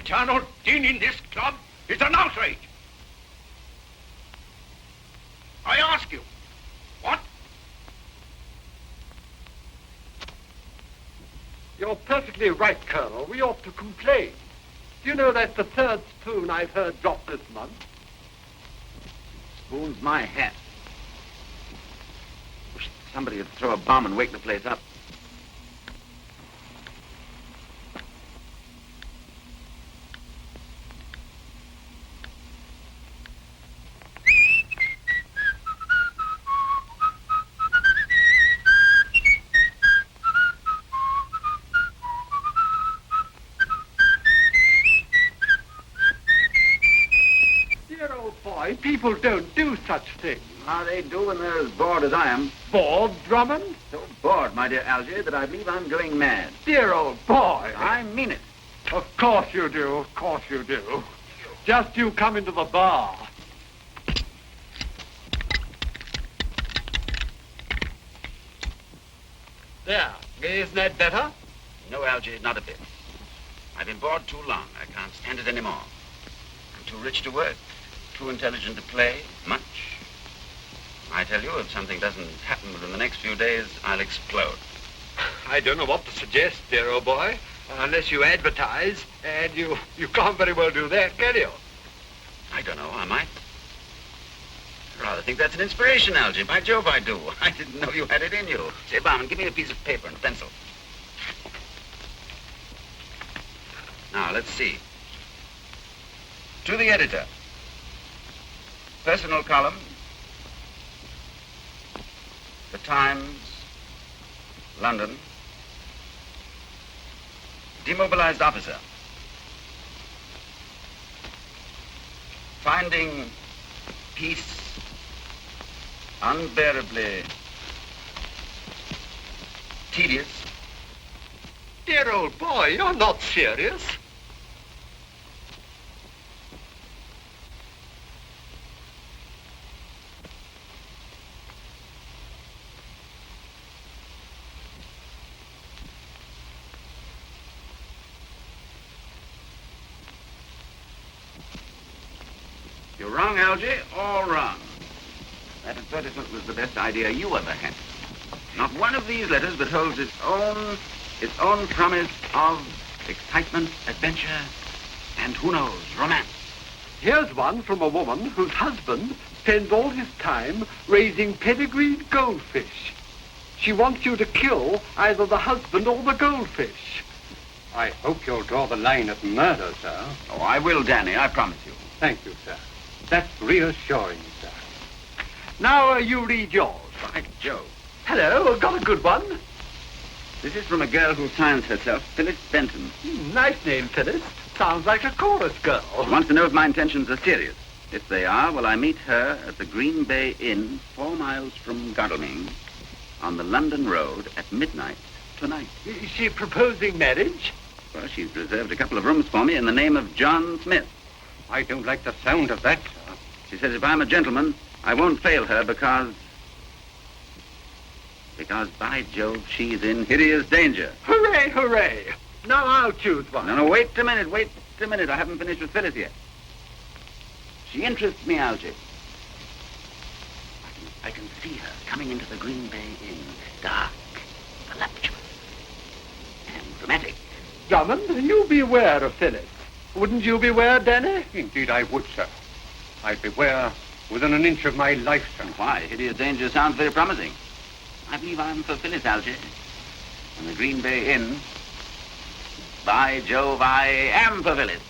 eternal din in this club is an outrage. I ask you, what? You're perfectly right, Colonel. We ought to complain. Do you know that's the third spoon I've heard drop this month? Spoon's my hat. Wish somebody would throw a bomb and wake the place up. People don't do such things. Ah, they do when they're as bored as I am. Bored, Drummond? So bored, my dear Algy, that I believe I'm going mad. Dear old boy. I mean it. Of course you do. Of course you do. Just you come into the bar. There. Isn't that better? No, Algy, not a bit. I've been bored too long. I can't stand it anymore. I'm too rich to work. Too intelligent to play, much. I tell you, if something doesn't happen within the next few days, I'll explode. I don't know what to suggest, dear old boy, unless you advertise, and you can't very well do that, can you? I don't know, I might. I rather think that's an inspiration, Algy. By Jove, I do. I didn't know you had it in you. Say, Barman, give me a piece of paper and a pencil. Now, let's see. To the editor. Personal column, The Times, London. Demobilized officer. Finding peace unbearably tedious. Dear old boy, you're not serious. You're wrong, Algy, all wrong. That advertisement was the best idea you ever had. Not one of these letters but holds its own promise of excitement, adventure, and who knows, romance. Here's one from a woman whose husband spends all his time raising pedigreed goldfish. She wants you to kill either the husband or the goldfish. I hope you'll draw the line at murder, sir. Oh, I will, Danny, I promise you. Thank you, sir. That's reassuring, sir. Now, you read yours. By Jove. Hello, got a good one. This is from a girl who signs herself Phyllis Benton. Nice name, Phyllis. Sounds like a chorus girl. She wants to know if my intentions are serious. If they are, will I meet her at the Green Bay Inn, 4 miles from Godalming, on the London Road at midnight tonight. Is she proposing marriage? Well, she's reserved a couple of rooms for me in the name of John Smith. I don't like the sound of that, sir. She says if I'm a gentleman, I won't fail her because, by Jove, she's in hideous danger. Hooray, hooray. Now I'll choose one. No, wait a minute. I haven't finished with Phyllis yet. She interests me, Algy. I can see her coming into the Green Bay Inn, dark, voluptuous, and dramatic. Drummond, you beware of Phyllis. Wouldn't you beware, Danny? Indeed I would, sir. I'd beware within an inch of my life, sir. Why? Hideous danger sounds very promising. I believe I'm for Phyllis, Algy. And the Green Bay Inn. By Jove, I am for Phyllis.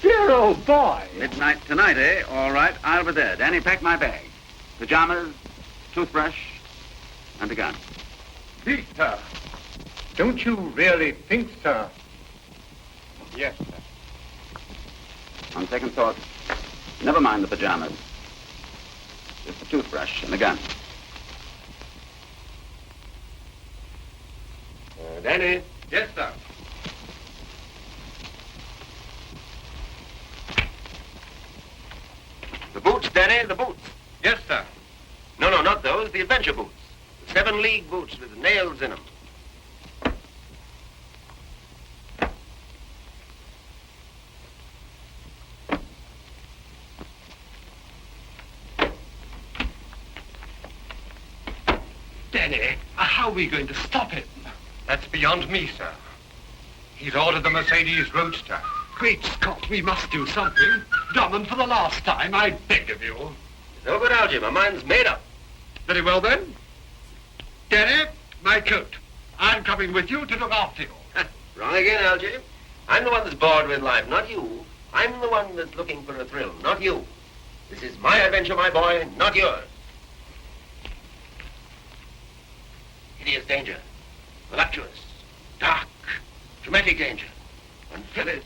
Dear old boy. Midnight tonight, eh? All right, I'll be there. Danny, pack my bag. Pajamas, toothbrush, and a gun. Please, sir. Don't you really think, sir? Yes, sir. On second thought, never mind the pajamas. Just the toothbrush and the gun. Danny? Yes, sir. The boots, Danny, the boots. Yes, sir. No, not those, the adventure boots. The 7-league boots with nails in them. Danny, how are we going to stop him? That's beyond me, sir. He's ordered the Mercedes Roadster. Great Scott, we must do something. Drummond, for the last time, I beg of you. No good, Algy. My mind's made up. Very well, then. Danny, my coat. I'm coming with you to look after you. Wrong again, Algy. I'm the one that's bored with life, not you. I'm the one that's looking for a thrill, not you. This is my adventure, my boy, not yours. Hideous danger. Voluptuous. Dark. Dramatic danger. And Phyllis.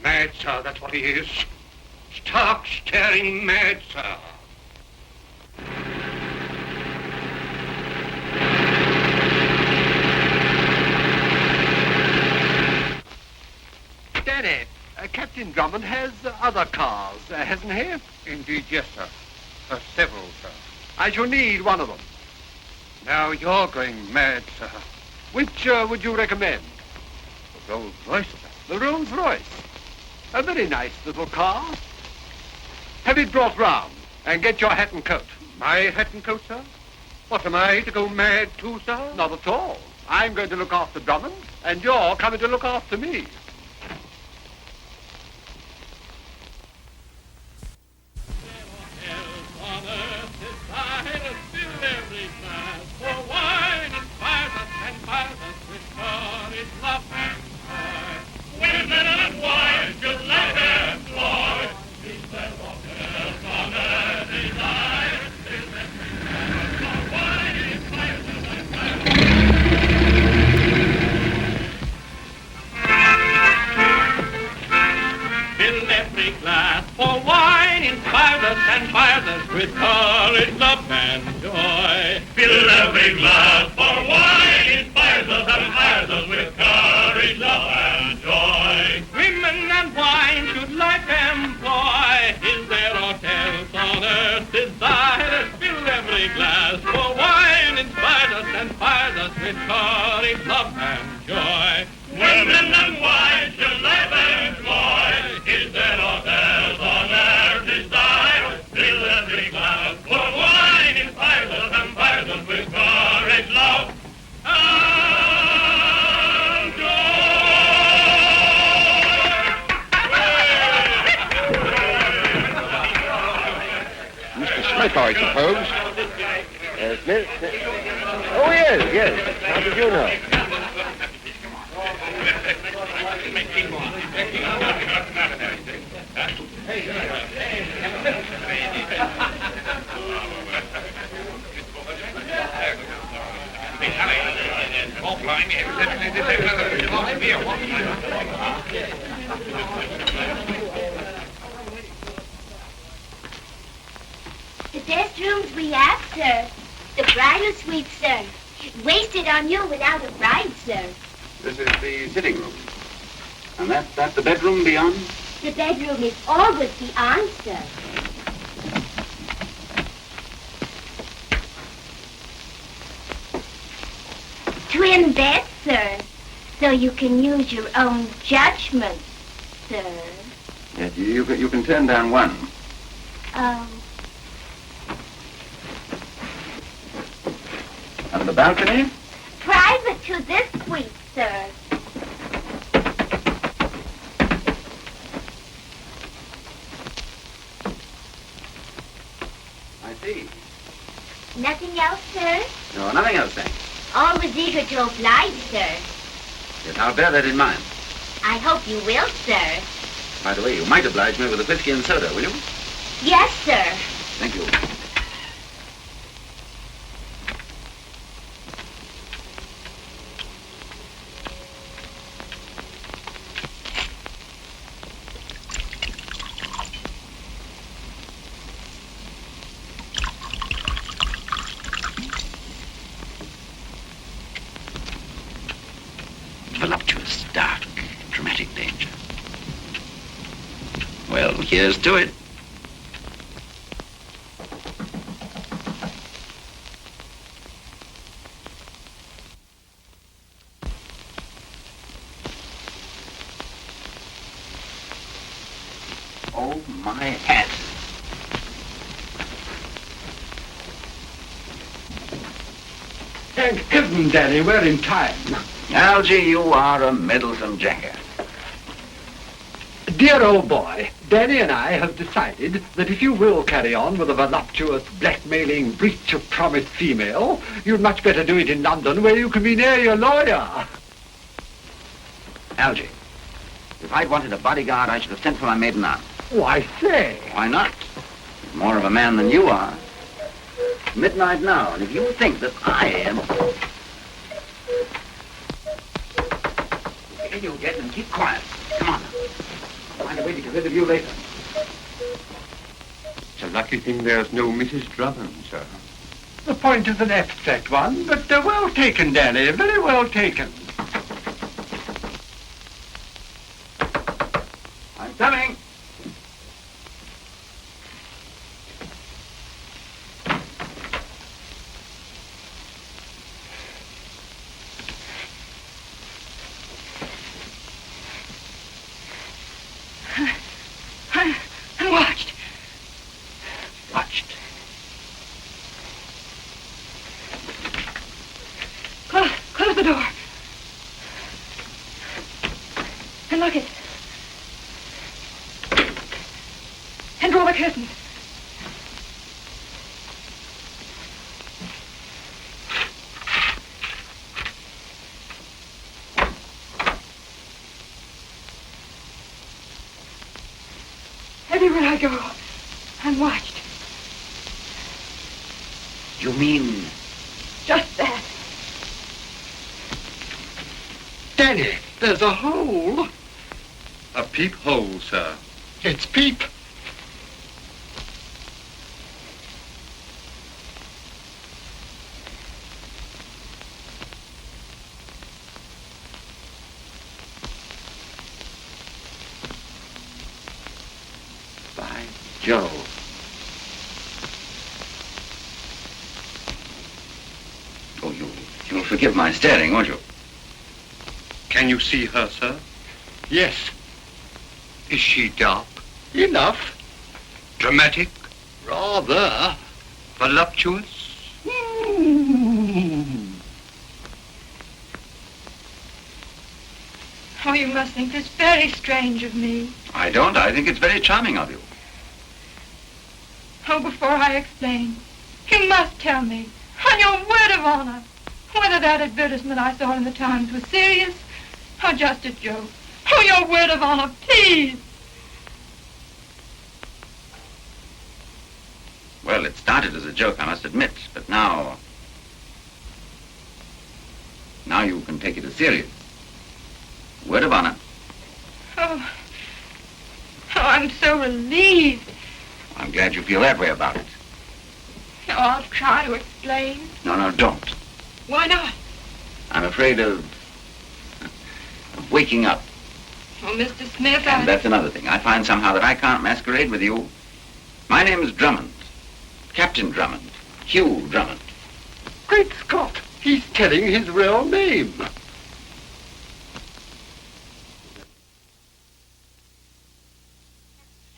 Mad, sir, that's what he is. Stark, staring mad, sir. Danny, Captain Drummond has other cars, hasn't he? Indeed, yes, sir. Several, sir. I shall need one of them. Now you're going mad, sir. Which would you recommend? The Rolls Royce, sir. The Rolls Royce. A very nice little car. Have it brought round and get your hat and coat. My hat and coat, sir? What, am I to go mad too, sir? Not at all. I'm going to look after Drummond, and you're coming to look after me. With courage, love, and joy. Fill every glass, for wine inspires us and inspires us with courage, love, and joy. Women and wine should life employ. Is there aught else on earth desire? Fill every glass, for wine inspires us and inspires us with courage, love, and joy. Women and wine should life employ. Is there aught else on earth desire? Fill every glass, for wine inspires us and inspires us with courage, love, and joy. Mr. Smith, I suppose. Smith? Oh, yes. How did you know? The best rooms we have, sir. The bridal suite, sir. Wasted on you without a bride, sir. This is the sitting room. And that's the bedroom beyond? The bedroom is always beyond, sir. Twin beds, sir. So you can use your own judgment, sir. Yes, you can turn down one. Oh. And the balcony? Private to this suite, sir. I see. Nothing else, sir? No, nothing else, thanks. Always eager to oblige, sir. Yes, I'll bear that in mind. I hope you will, sir. By the way, you might oblige me with a whiskey and soda, will you? Yes, sir. Thank you. Voluptuous, dark, dramatic danger. Well, here's to it. Oh, my hat. Thank heaven, Danny, we're in time. Algy, you are a meddlesome jackass. Dear old boy, Danny and I have decided that if you will carry on with a voluptuous, blackmailing, breach of promise female, you'd much better do it in London, where you can be near your lawyer. Algy, if I'd wanted a bodyguard, I should have sent for my maiden aunt. Oh, I say. Why not? He's more of a man than you are. It's midnight now, and if you think that I am... Get you get and keep quiet. Come on. I'll find a way to get rid of you later. It's a lucky thing there's no Mrs. Drummond, sir. The point is an abstract one, but well taken, Danny, very well taken. I'm coming. I'm watched. Watched. Close the door. And lock it. And draw the curtains. Everywhere I go, I'm watched. You mean... Just that. Danny, there's a hole. A peephole, sir. It's Peep. By Jove. Oh, you'll forgive my staring, won't you? Can you see her, sir? Yes. Is she dark? Enough. Dramatic? Rather. Voluptuous? Oh, you must think this very strange of me. I don't. I think it's very charming of you. Oh, before I explain, you must tell me, on your word of honor, whether that advertisement I saw in the Times was serious or just a joke. Oh, your word of honor, please. Well, it started as a joke, I must admit, but now you can take it as serious. Word of honor. Oh, I'm so relieved. I'm glad you feel that way about it. Oh, I'll try to explain. No, don't. Why not? I'm afraid of waking up. Oh, Mr. Smith, And that's another thing. I find somehow that I can't masquerade with you. My name is Drummond. Captain Drummond. Hugh Drummond. Great Scott, he's telling his real name.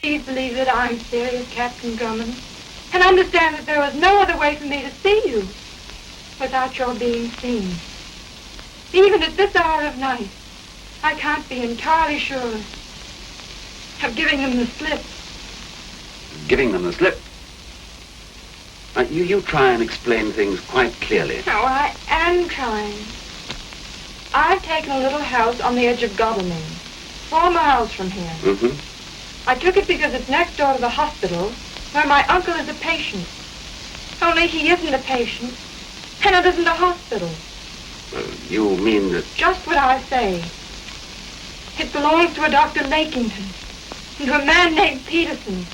Please believe that I'm serious, Captain Drummond, and understand that there was no other way for me to see you without your being seen. Even at this hour of night, I can't be entirely sure of giving them the slip. Giving them the slip. You try and explain things quite clearly. Oh, I am trying. I've taken a little house on the edge of Godalming, 4 miles from here. Mm-hmm. I took it because it's next door to the hospital, where my uncle is a patient. Only he isn't a patient, and it isn't a hospital. You mean that... Just what I say. It belongs to a Dr. Lakington, and to a man named Peterson,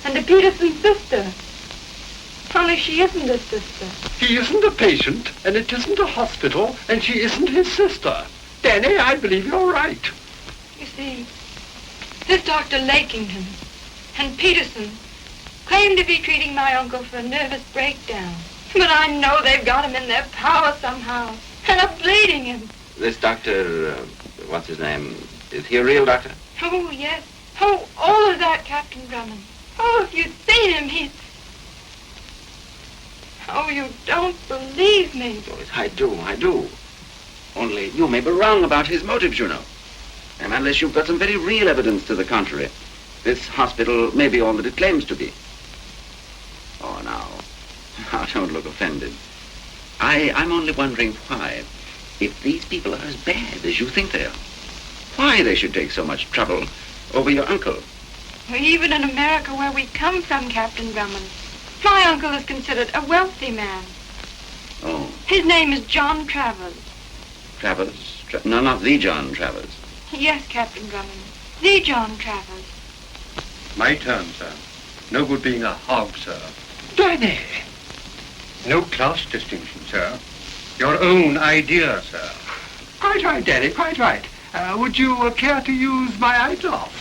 and to Peterson's sister. Only she isn't his sister. He isn't a patient, and it isn't a hospital, and she isn't his sister. Danny, I believe you're right. You see, this Dr. Lakington and Peterson claim to be treating my uncle for a nervous breakdown. But I know they've got him in their power somehow, and are bleeding him. This doctor, what's his name? Is he a real doctor? Oh, yes. Oh, all of that, Captain Drummond. Oh, if you'd seen him, he's... Oh, you don't believe me. Yes, I do. Only you may be wrong about his motives, you know. And unless you've got some very real evidence to the contrary, this hospital may be all that it claims to be. Oh, now, don't look offended. I'm only wondering why, if these people are as bad as you think they are, why they should take so much trouble over your uncle. Well, even in America where we come from, Captain Drummond, my uncle is considered a wealthy man. Oh. His name is John Travers. Travers? No, not the John Travers. Yes, Captain Drummond. The John Travers. My turn, sir. No good being a hog, sir. Danny! No class distinction, sir. Your own idea, sir. Quite right, Danny, quite right. Would you care to use my eyeglass?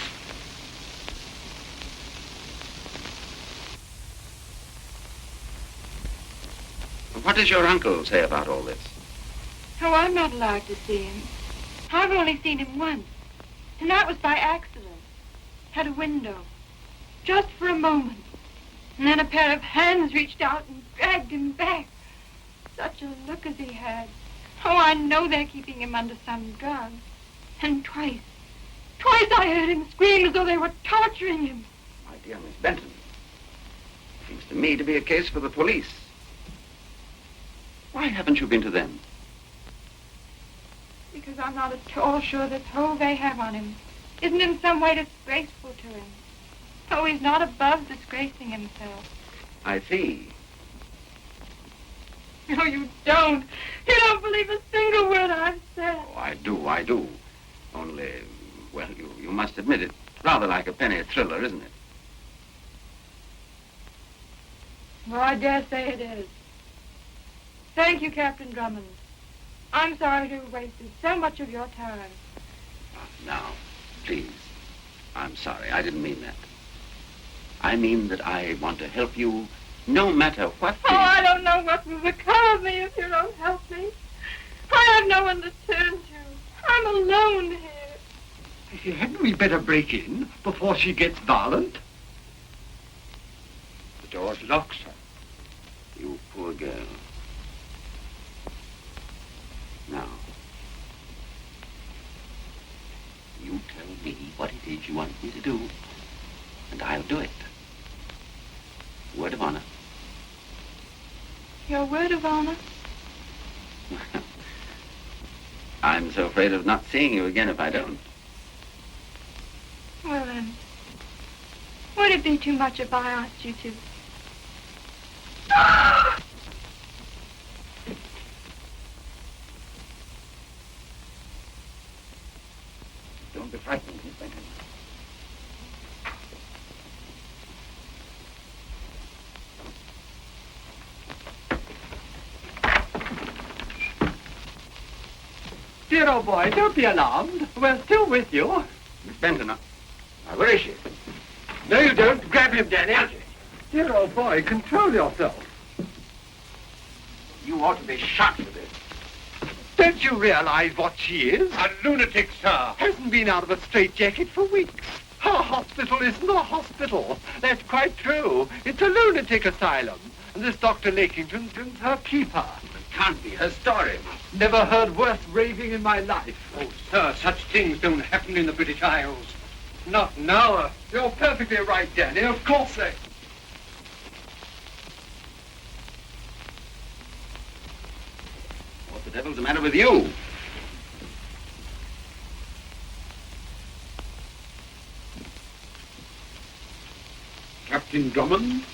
What does your uncle say about all this? Oh, I'm not allowed to see him. I've only seen him once, and that was by accident. At a window. Just for a moment. And then a pair of hands reached out and dragged him back. Such a look as he had. Oh, I know they're keeping him under some drug. And twice I heard him scream as though they were torturing him. My dear Miss Benton, seems to me to be a case for the police. Why haven't you been to them? Because I'm not at all sure this hold they have on him isn't in some way disgraceful to him. Oh, he's not above disgracing himself. I see. No, you don't. You don't believe a single word I've said. Oh, I do. Only, well, you must admit it. Rather like a penny thriller, isn't it? Well, I dare say it is. Thank you, Captain Drummond. I'm sorry to have wasted so much of your time. Now, please. I'm sorry. I didn't mean that. I mean that I want to help you no matter what. Oh, I don't know what will become of me if you don't help me. I have no one to turn to. I'm alone here. Hadn't we better break in before she gets violent? The door's locked, sir. You poor girl. Now, you tell me what it is you want me to do, and I'll do it. Word of honor. Your word of honor? I'm so afraid of not seeing you again if I don't. Well, then, would it be too much if I asked you to? Don't be frightened, Miss Benton. Dear old boy, don't be alarmed. We're still with you. Miss Benton, where is she? No, you don't. Grab him, Danny. Dear old boy, control yourself. You ought to be shot for this. Don't you realize what she is? A lunatic, sir. Hasn't been out of a straitjacket for weeks. Her hospital isn't a hospital. That's quite true. It's a lunatic asylum. And this Dr. Lakington's her keeper. It can't be her story. Never heard worse raving in my life. Oh, sir, such things don't happen in the British Isles. Not now. You're perfectly right, Danny. Of course they... What the devil's the matter with you? Captain Drummond?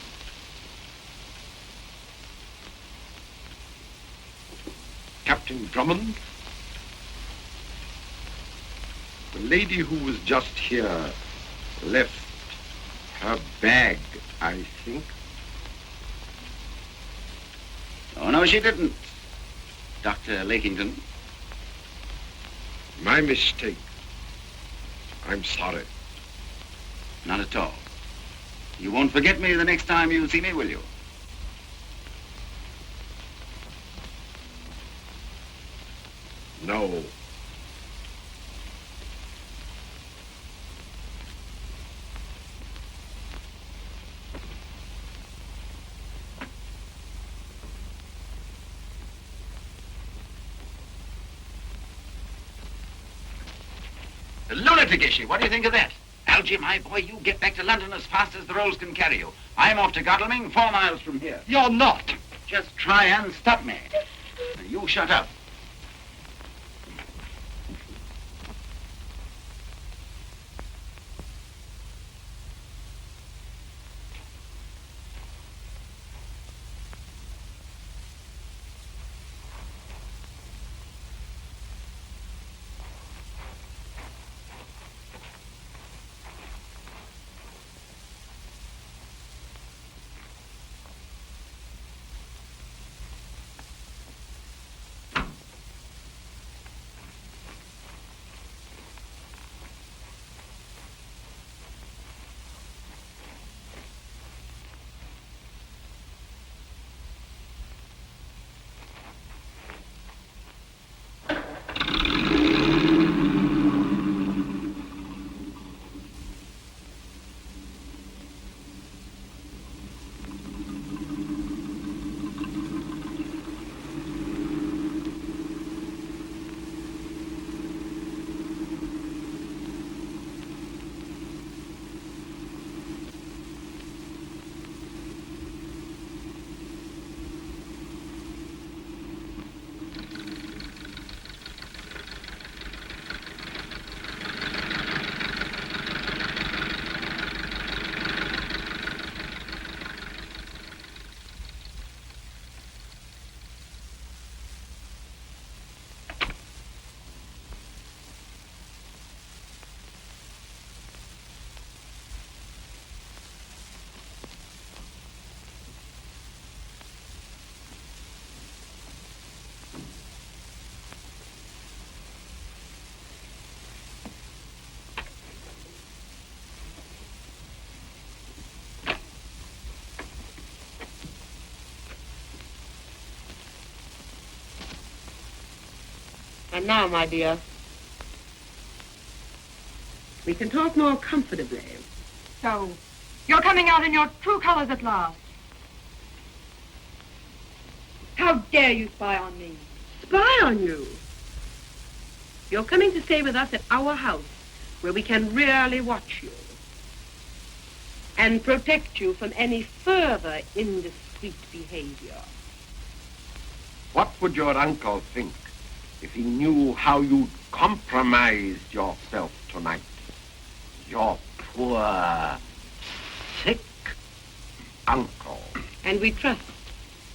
Captain Drummond? The lady who was just here left her bag, I think. Oh, no, she didn't. Dr. Lakington. My mistake. I'm sorry. Not at all. You won't forget me the next time you see me, will you? No. A lunatic issue. What do you think of that? Algy, my boy, you get back to London as fast as the rolls can carry you. I'm off to Godalming, 4 miles from here. You're not. Just try and stop me. You shut up. And now, my dear, we can talk more comfortably. So, you're coming out in your true colors at last. How dare you spy on me? Spy on you? You're coming to stay with us at our house, where we can really watch you and protect you from any further indiscreet behavior. What would your uncle think if he knew how you compromised yourself tonight? Your poor, sick uncle. And we trust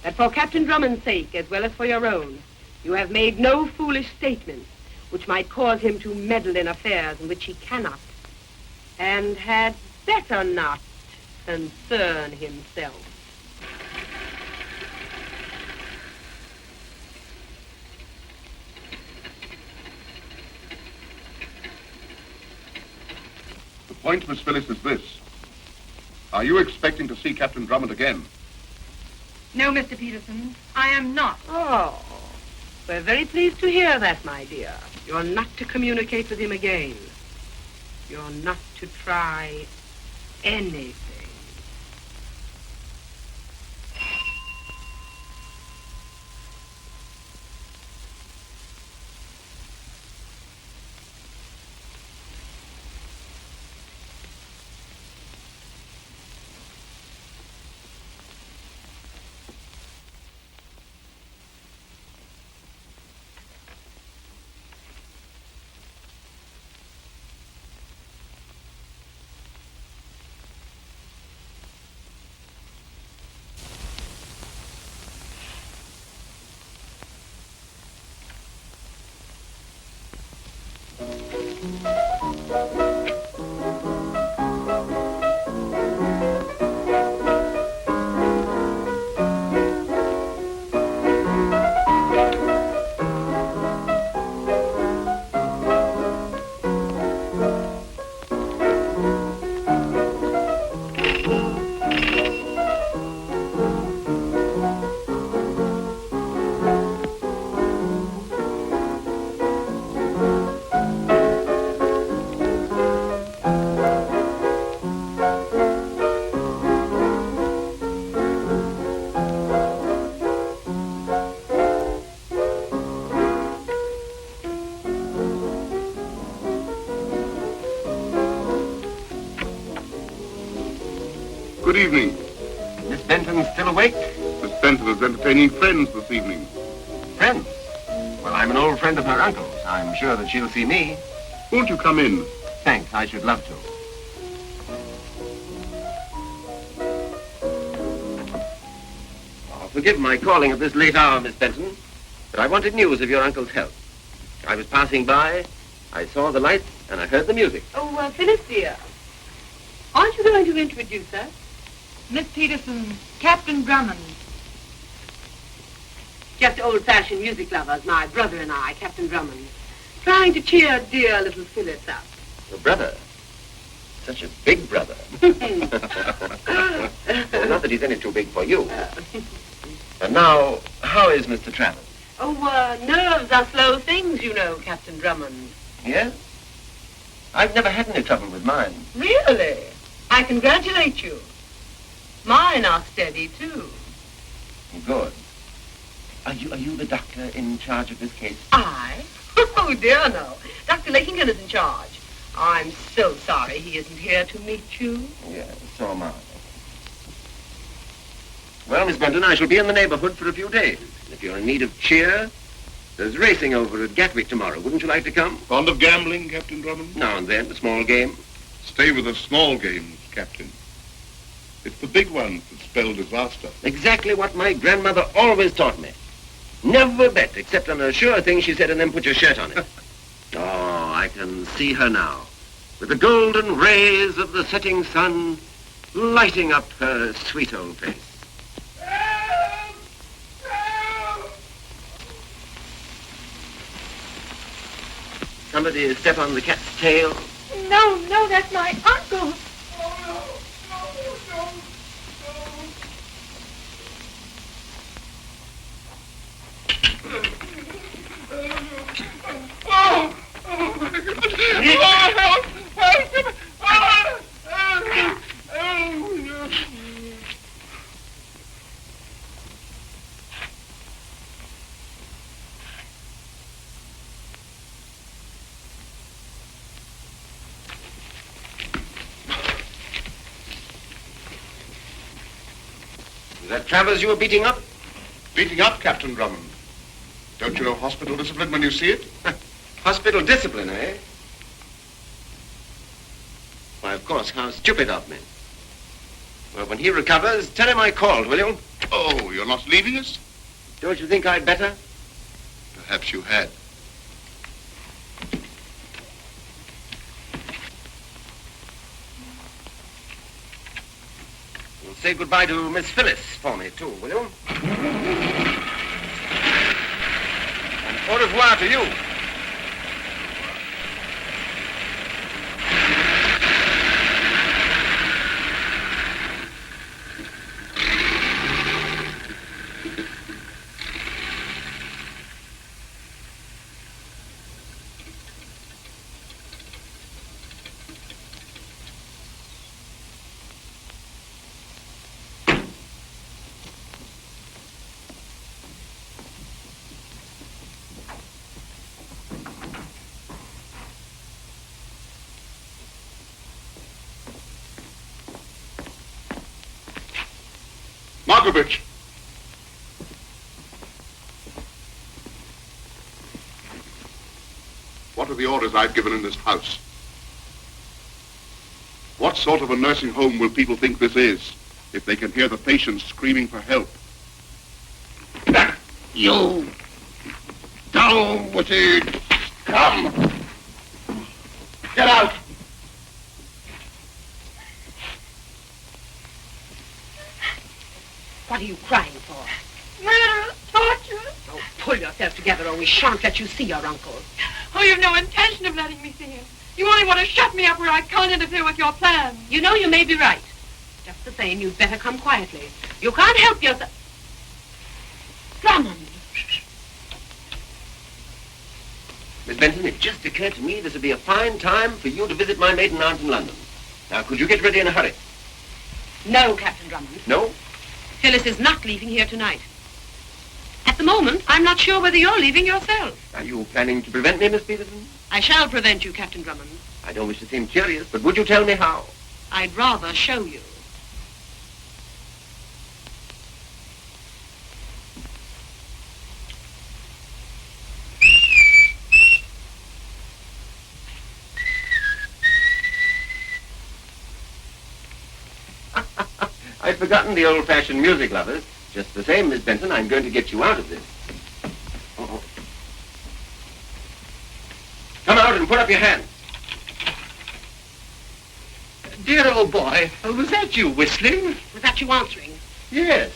that for Captain Drummond's sake, as well as for your own, you have made no foolish statements which might cause him to meddle in affairs in which he cannot, and had better not concern himself. The point, Miss Phyllis, is this. Are you expecting to see Captain Drummond again? No, Mr. Peterson, I am not. Oh, we're very pleased to hear that, my dear. You're not to communicate with him again. You're not to try anything. Good evening. Miss Benton's still awake? Miss Benton is entertaining friends this evening. Friends? Well, I'm an old friend of her uncle's. I'm sure that she'll see me. Won't you come in? Thanks, I should love to. Oh, forgive my calling at this late hour, Miss Benton, but I wanted news of your uncle's health. I was passing by, I saw the lights, and I heard the music. Oh, Phyllis, dear. Aren't you going to introduce us? Miss Peterson, Captain Drummond. Just old-fashioned music lovers, my brother and I, Captain Drummond. Trying to cheer dear little Phyllis up. Your brother? Such a big brother. Well, not that he's any too big for you. And now, how is Mr. Travers? Oh, nerves are slow things, you know, Captain Drummond. Yes? I've never had any trouble with mine. Really? I congratulate you. Mine are steady, too. Good. Are you the doctor in charge of this case? I? Oh, dear, no. Dr. Lakingham is in charge. I'm so sorry he isn't here to meet you. Yes, so am I. Well, Miss Benton, I shall be in the neighborhood for a few days. If you're in need of cheer, there's racing over at Gatwick tomorrow. Wouldn't you like to come? Fond of gambling, Captain Drummond? Now and then, a small game. Stay with the small games, Captain. It's the big ones that spell disaster. Exactly what my grandmother always taught me. Never bet, except on a sure thing she said, and then put your shirt on it. Oh, I can see her now, with the golden rays of the setting sun lighting up her sweet old face. Somebody step on the cat's tail. No, that's my uncle. Is that Travers you were beating up? Beating up, Captain Drummond. Don't you know hospital discipline when you see it? Hospital discipline, eh? Why, of course, how stupid of me. Well, when he recovers, tell him I called, will you? Oh, you're not leaving us? Don't you think I'd better? Perhaps you had. You'll say goodbye to Miss Phyllis for me, too, will you? And au revoir to you. Markovich! What are the orders I've given in this house? What sort of a nursing home will people think this is if they can hear the patients screaming for help? You down-witted scum! Get out! What are you crying for? Murder, torture. Oh, pull yourself together or we shan't let you see your uncle. Oh, you've no intention of letting me see him. You only want to shut me up where I can't interfere with your plans. You know you may be right. Just the same, you'd better come quietly. You can't help yourself. Drummond. Miss Benton, it just occurred to me this would be a fine time for you to visit my maiden aunt in London. Now, could you get ready in a hurry? No, Captain Drummond. No? Phyllis is not leaving here tonight. At the moment, I'm not sure whether you're leaving yourself. Are you planning to prevent me, Miss Peterson? I shall prevent you, Captain Drummond. I don't wish to seem curious, but would you tell me how? I'd rather show you. yet forgotten the old-fashioned music lovers. Just the same, Miss Benton, I'm going to get you out of this. Uh-oh. Come out and put up your hands. Dear old boy, was that you whistling? Was that you answering? Yes.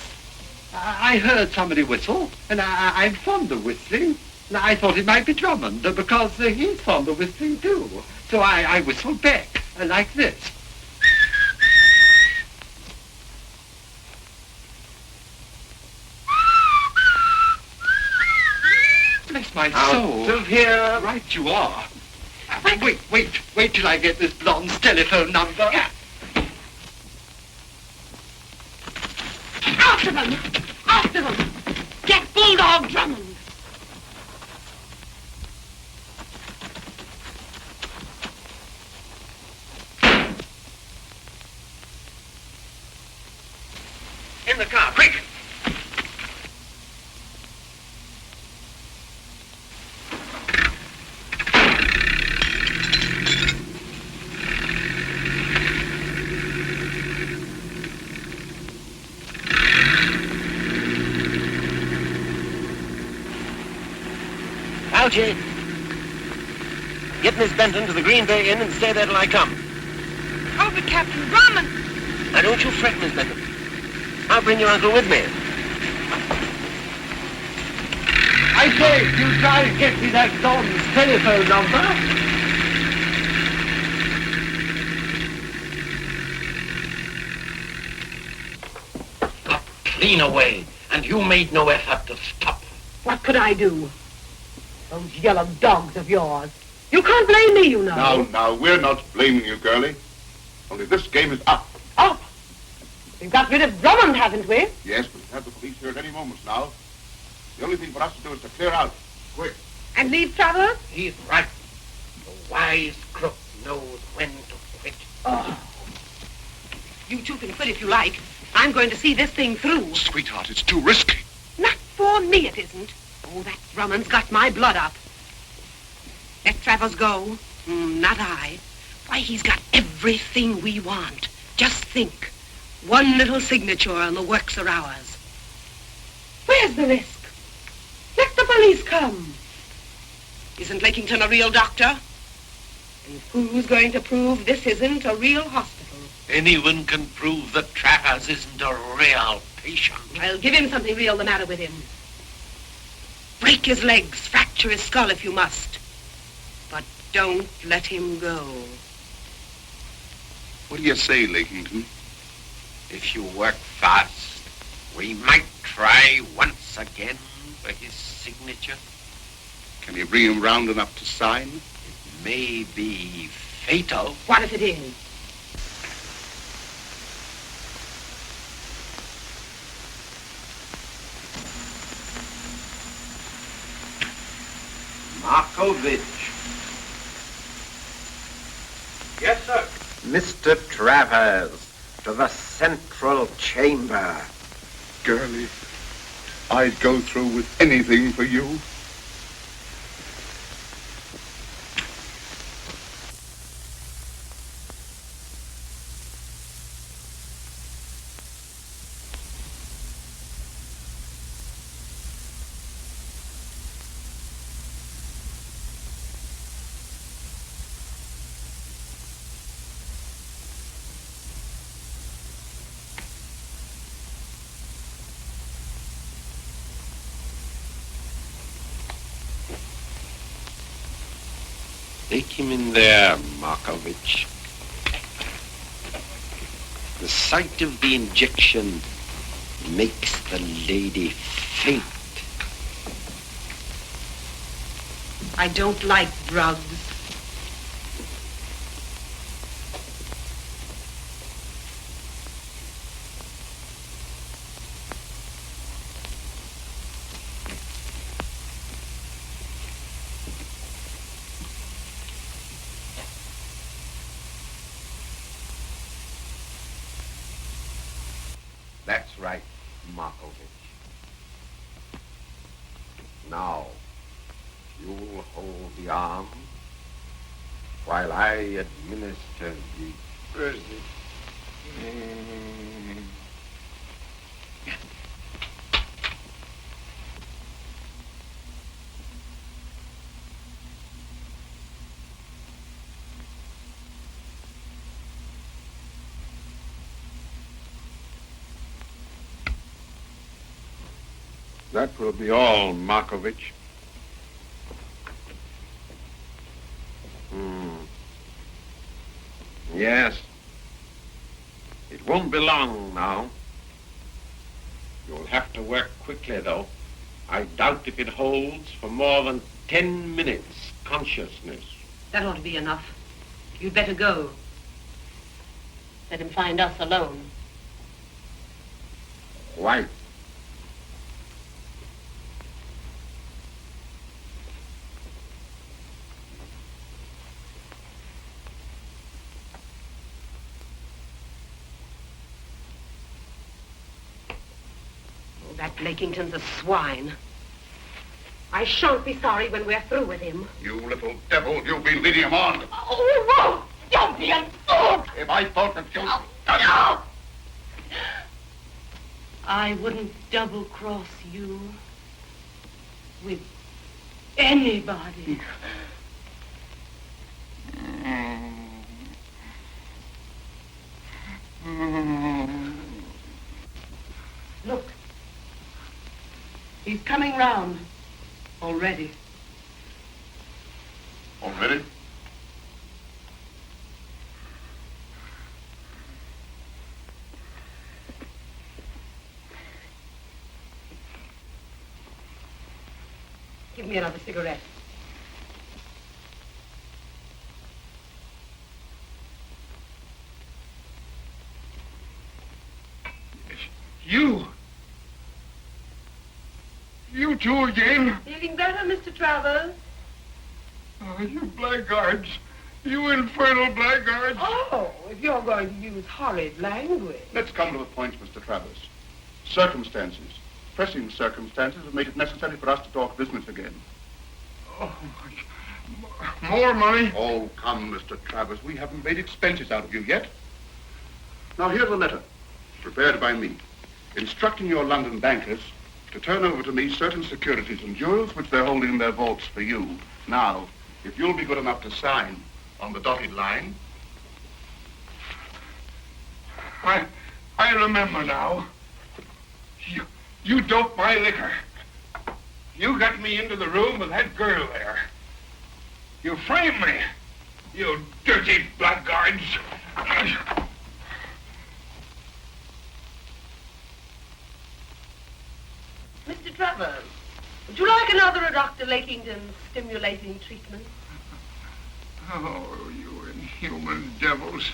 I heard somebody whistle, and I'm fond of whistling. And I thought it might be Drummond, because he's fond of whistling too. So I whistled back, like this. Bless my soul. Out of here. Right you are. Wait till I get this blonde's telephone number. After them! After them! Get Bulldog Drummond! In the car, quick! Algy, get Miss Benton to the Green Bay Inn and stay there till I come. Oh, but Captain Drummond! Now, don't you fret, Miss Benton. I'll bring your uncle with me. I say, you try and get me that blonde's telephone number? Got clean away, and you made no effort to stop. What could I do? Those yellow dogs of yours. You can't blame me, you know. Now, we're not blaming you, girlie. Only this game is up. Up? We've got rid of Drummond, haven't we? Yes, but we have the police here at any moment now. The only thing for us to do is to clear out. Quick. And leave Travers? He's right. The wise crook knows when to quit. Oh. You two can quit if you like. I'm going to see this thing through. Sweetheart, it's too risky. Not for me, it isn't. Oh, that Drummond's got my blood up. Let Travers go. Not I. Why, he's got everything we want. Just think. One little signature and the works are ours. Where's the risk? Let the police come. Isn't Lakington a real doctor? And who's going to prove this isn't a real hospital? Anyone can prove that Travers isn't a real patient. I'll give him something real the matter with him. Break his legs, fracture his skull if you must. But don't let him go. What do you say, Lakington? If you work fast, we might try once again for his signature. Can you bring him round enough to sign? It may be fatal. What if it is? Markovich. Yes, sir. Mr. Travers, to the central chamber. Girlie, I'd go through with anything for you. Take him in there, Markovich. The sight of the injection makes the lady faint. I don't like drugs. That's right, Markovich. Now, you'll hold the arm while I administer the... That will be all, Markovich. Yes. It won't be long now. You'll have to work quickly, though. I doubt if it holds for more than 10 minutes consciousness. That ought to be enough. You'd better go. Let him find us alone. Why? Oh, that Lakington's a swine. I shan't be sorry when we're through with him. You little devil, you've been leading him on. Oh, don't be a fool! If I thought that you... No! I wouldn't double-cross you with anybody. Look. He's coming round. Already. Already? Give me another cigarette. You two again? Feeling better, Mr. Travers? Oh, you blackguards. You infernal blackguards. Oh, if you're going to use horrid language. Let's come to the point, Mr. Travers. Circumstances, pressing circumstances, have made it necessary for us to talk business again. Oh, more money? Oh, come, Mr. Travers. We haven't made expenses out of you yet. Now, here's a letter, prepared by me, instructing your London bankers to turn over to me certain securities and jewels which they're holding in their vaults for you. Now, if you'll be good enough to sign on the dotted line. I remember now. You doped my liquor. You got me into the room with that girl there. You framed me, you dirty blackguards. Mr. Travers, would you like another of Dr. Lakington's stimulating treatment? Oh, you inhuman devils.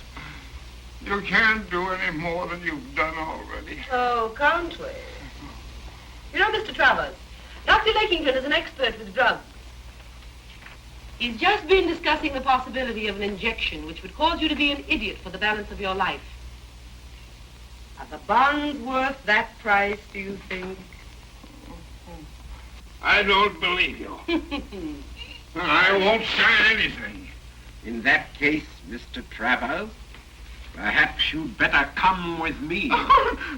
You can't do any more than you've done already. Oh, can't we? You know, Mr. Travers, Dr. Lakington is an expert with drugs. He's just been discussing the possibility of an injection which would cause you to be an idiot for the balance of your life. Are the bonds worth that price, do you think? I don't believe you. I won't sign anything. In that case, Mr. Travers, perhaps you'd better come with me.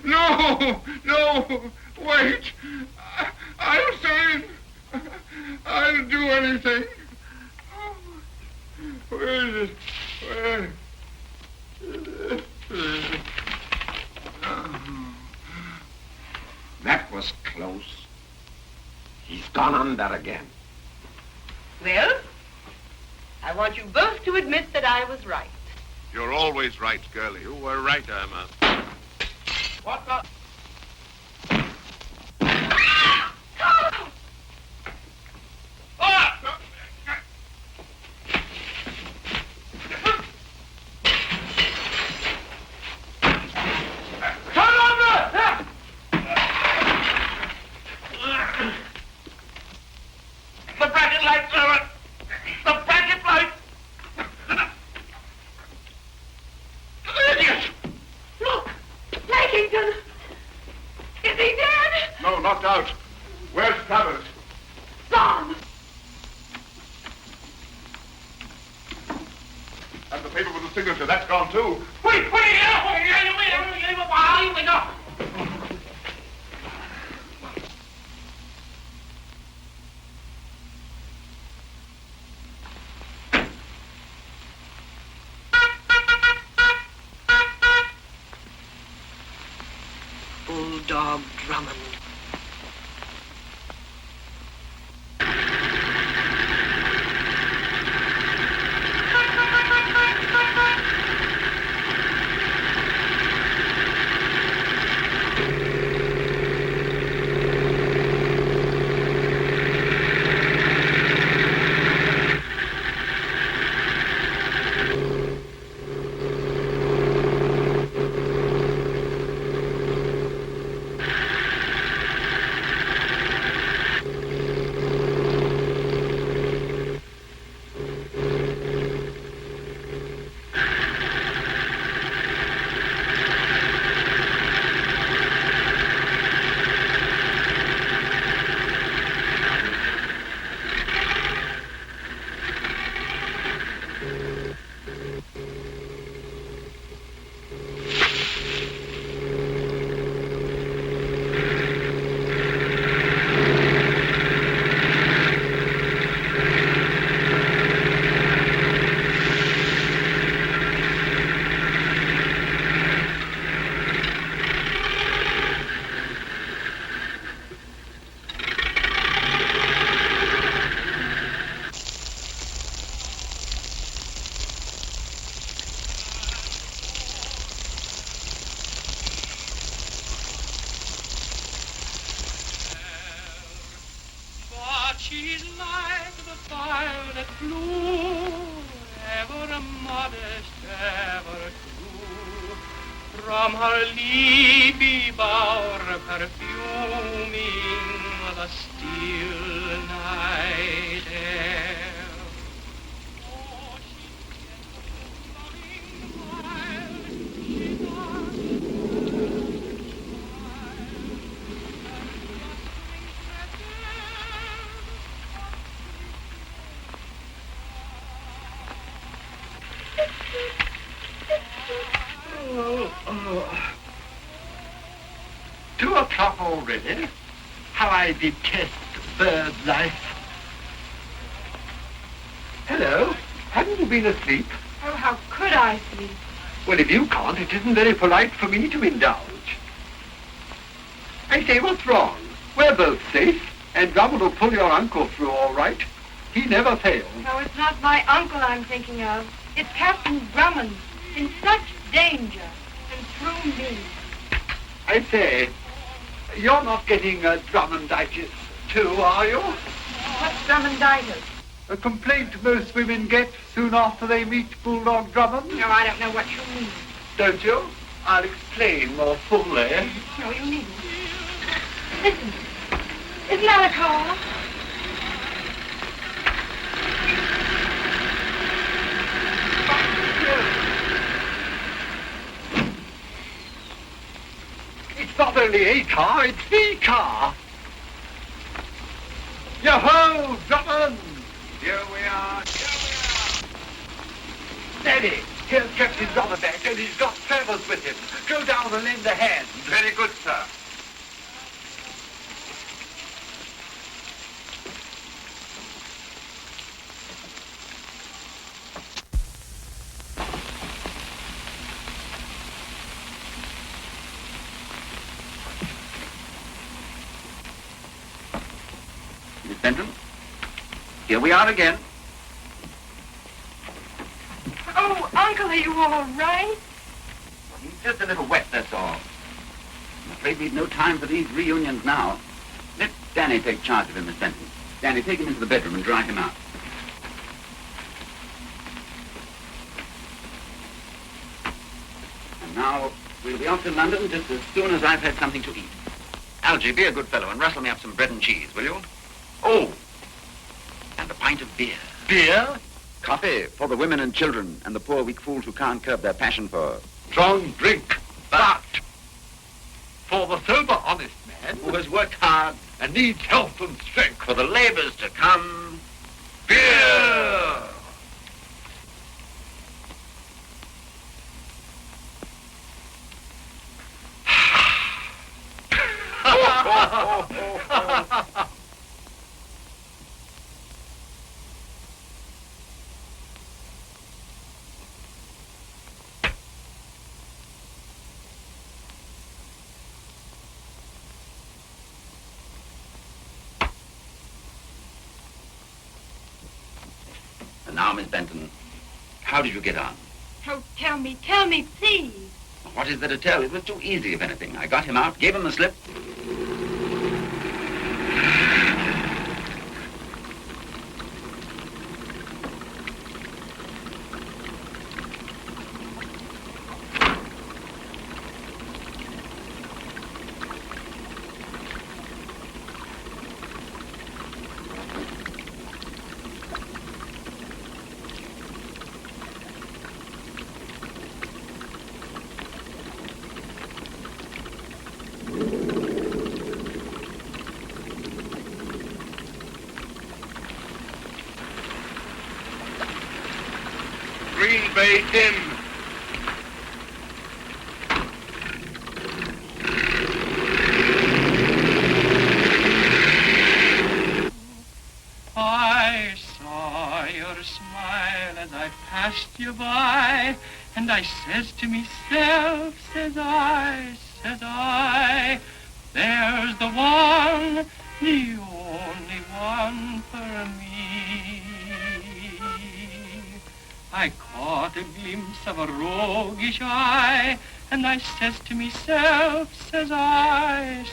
No, wait. I'll sign. I'll do anything. Where is it? That was close. He's gone under again. Well, I want you both to admit that I was right. You're always right, girlie. You were right, Irma. What the? No, knocked out. Where's Travers? Gone! And the paper with the signature, that's gone too. Wait! Bulldog Drummond. modest ever true, from her leafy bower perfuming the still night air. Oh, she loving while she Oh. 2 o'clock already? How I detest bird life. Hello, haven't you been asleep? Oh, how could I sleep? Well, if you can't, it isn't very polite for me to indulge. I say, what's wrong? We're both safe, and Drummond will pull your uncle through all right. He never fails. No, it's not my uncle I'm thinking of. It's Captain Drummond, in such danger, and through me. I say, you're not getting Drummonditis too, are you? What's Drummonditis? A complaint most women get soon after they meet Bulldog Drummond. No, I don't know what you mean. Don't you? I'll explain more fully. No, you needn't. Listen, isn't that a car? It's not only a car, it's the car. Yo-ho, Drummond! Here we are. Steady! Here's Captain Drummond back, and he's got Travers with him. Go down and lend a hand. Very good, sir. Miss Benton, here we are again. Oh, Uncle, are you all right? He's just a little wet, that's all. I'm afraid we've no time for these reunions now. Let Danny take charge of him, Miss Benton. Danny, take him into the bedroom and dry him out. And now, we'll be off to London just as soon as I've had something to eat. Algy, be a good fellow and rustle me up some bread and cheese, will you? Oh, and a pint of beer. Beer? Coffee for the women and children and the poor weak fools who can't curb their passion for... Strong drink, but for the sober, honest man who has worked hard and needs health and strength. for the labors to come... Beer! And now, Miss Benton, how did you get on? Oh, tell me, please. What is there to tell? It was too easy, if anything. I got him out, gave him the slip. Green Bay Inn. I saw your smile as I passed you by, and I says to myself, says I, there's the one, the only one for me. I caught a glimpse of a roguish eye, and I says to myself, says I,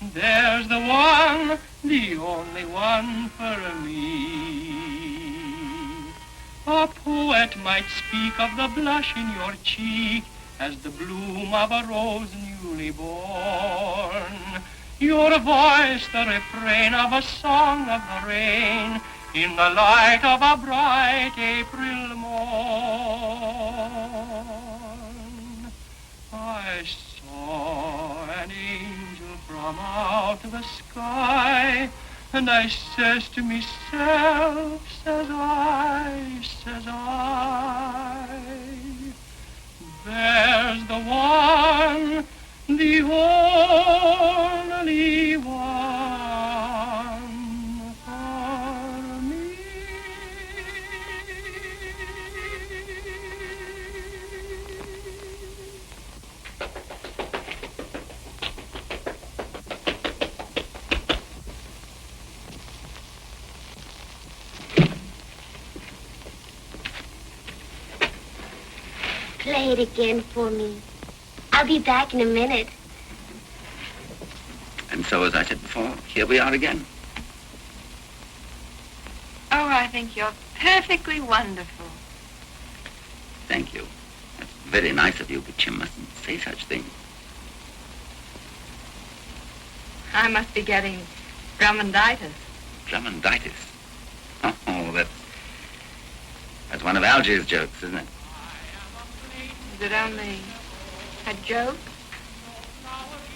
there's the one, the only one for me. A poet might speak of the blush in your cheek as the bloom of a rose newly born. Your voice, the refrain of a song of the rain in the light of a bright April morn. I saw an angel from out the sky, and I says to myself, says I, there's the one, the only one for me. Play it again for me. I'll be back in a minute. And so, as I said before, here we are again. Oh, I think you're perfectly wonderful. Thank you. That's very nice of you, but you mustn't say such things. I must be getting Drummonditis. Drummonditis? Oh, that's one of Algy's jokes, isn't it? Is it only a joke?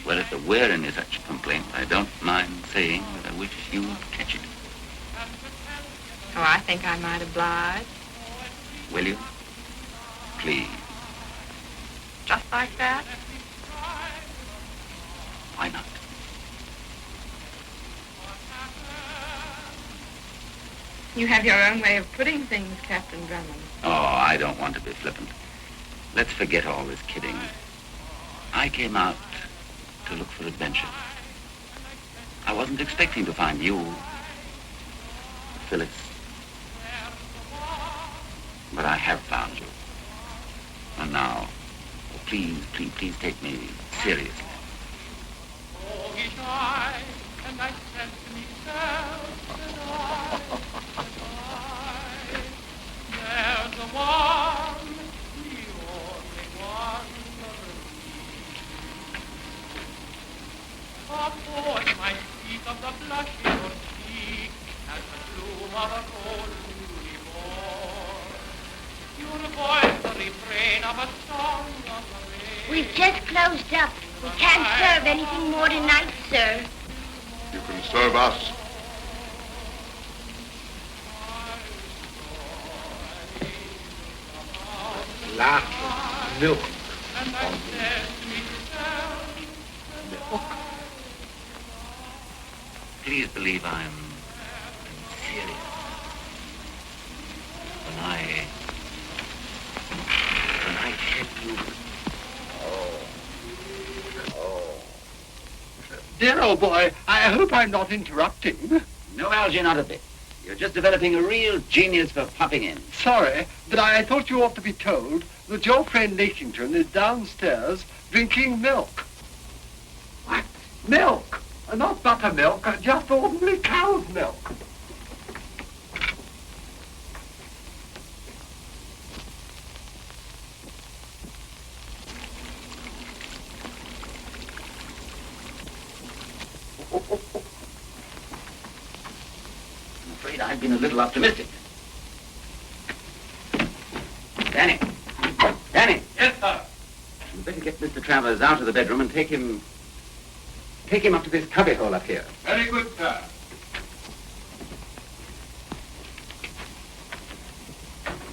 Well, if there were any such complaint, I don't mind saying that I wish you'd catch it. Oh, I think I might oblige. Will you? Please. Just like that? Why not? You have your own way of putting things, Captain Drummond. Oh, I don't want to be flippant. Let's forget all this kidding. I came out to look for adventure. I wasn't expecting to find you, Phyllis. But I have found you. And now, please take me seriously. Oh, he died, and I said to myself, there's the one, the only one for me. A poet might speak of the blush in your cheek as the bloom of a rose newly born. Your voice, the refrain of a song of the rain. We've just closed up. We can't serve anything more tonight, sir. You can serve us. Glass of milk. Please believe I'm serious. When I tell you... Dear old boy, I hope I'm not interrupting. No, Algy, not a bit. You're just developing a real genius for popping in. Sorry, but I thought you ought to be told that your friend Lakington is downstairs drinking milk. What? Milk? Not buttermilk, just ordinary cow's milk. I'm afraid I've been a little optimistic. Danny. Yes, sir. You'd better get Mr. Travers out of the bedroom and take him up to this cubbyhole up here. Very good, sir.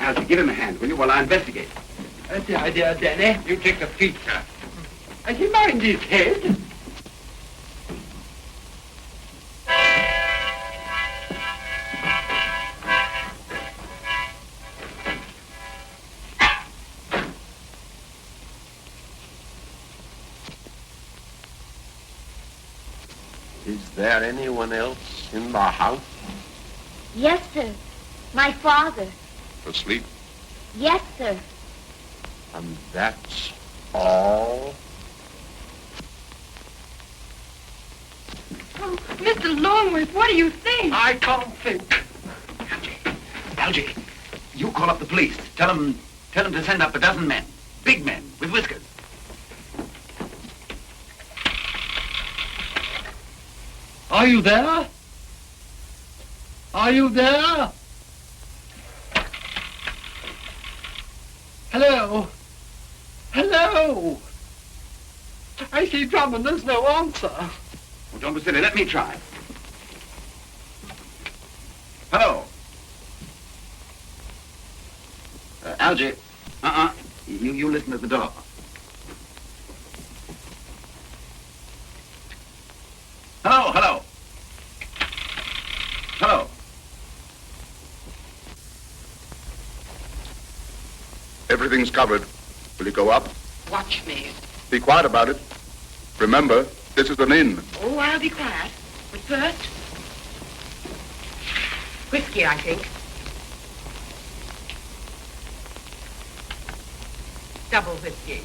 Algy, give him a hand, will you, while I investigate. That's the idea, Danny. You take the feet, sir. Has he mind his head? Is there anyone else in the house? Yes, sir. My father. Asleep? Yes, sir. And that's all? Oh, Mr. Longworth, what do you think? I can't think. Algy, You call up the police. Tell them to send up a dozen men. Big men with whiskers. Are you there? Are you there? Hello? Hello? I see Drummond, there's no answer. Well, don't be silly. Let me try. Hello? Algy. You listen at the door. Hello, hello. Hello. Everything's covered. Will you go up? Watch me. Be quiet about it. Remember, this is an inn. Oh, I'll be quiet. But first, whiskey, I think. Double whiskey.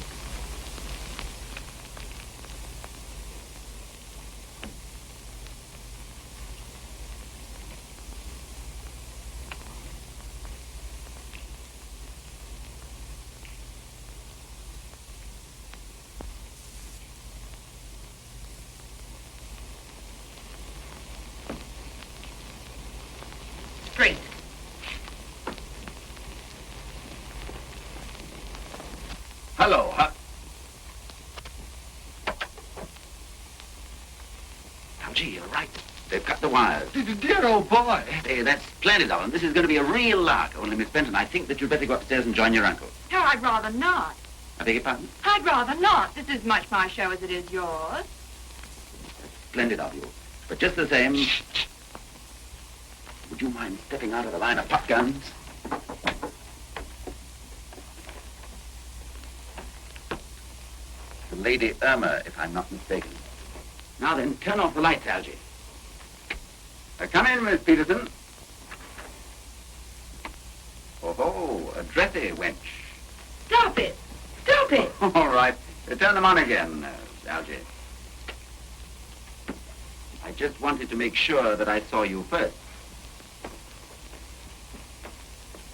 Straight. Hello, Algy, you're right. They've cut the wires. Dear old boy. Hey, that's splendid of them. This is going to be a real lark. Only, Miss Benton, I think that you'd better go upstairs and join your uncle. No, I'd rather not. I beg your pardon? I'd rather not. This is much my show as it is yours. Splendid of you. But just the same, would you mind stepping out of the line of pot guns? The Lady Irma, if I'm not mistaken. Now then, turn off the lights, Algy. Come in, Miss Peterson. Oh, a dressy wench. Stop it! Stop it! All right. Turn them on again, Algy. I just wanted to make sure that I saw you first.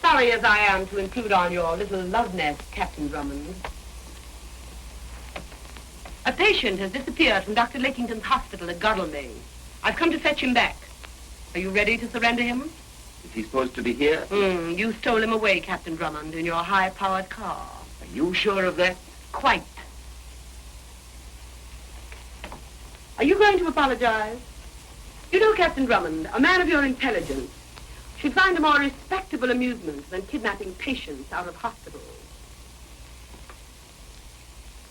Sorry as I am to intrude on your little love nest, Captain Drummond. A patient has disappeared from Dr. Lakington's hospital at Godalming. I've come to fetch him back. Are you ready to surrender him? Is he supposed to be here? You stole him away, Captain Drummond, in your high-powered car. Are you sure of that? Quite. Are you going to apologize? You know, Captain Drummond, a man of your intelligence should find a more respectable amusement than kidnapping patients out of hospitals.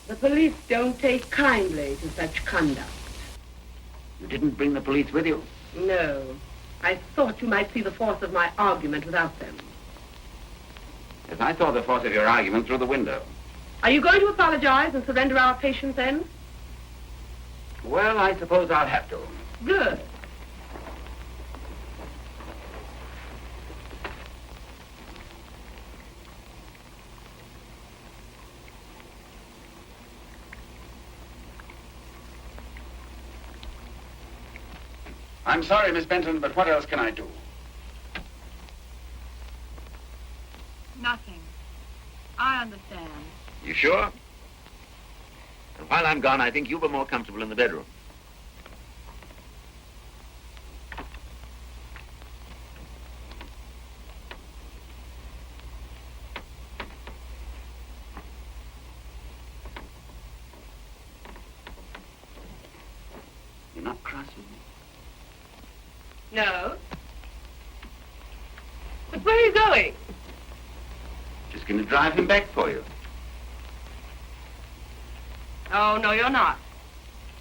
The police don't take kindly to such conduct. You didn't bring the police with you? No. I thought you might see the force of my argument without them. Yes, I saw the force of your argument through the window. Are you going to apologize and surrender our patients then? Well, I suppose I'll have to. Good. I'm sorry, Miss Benton, but what else can I do? Nothing. I understand. You sure? And while I'm gone, I think you'll be more comfortable in the bedroom. You're not cross with me? No. But where are you going? Just going to drive him back for you. Oh, no, you're not.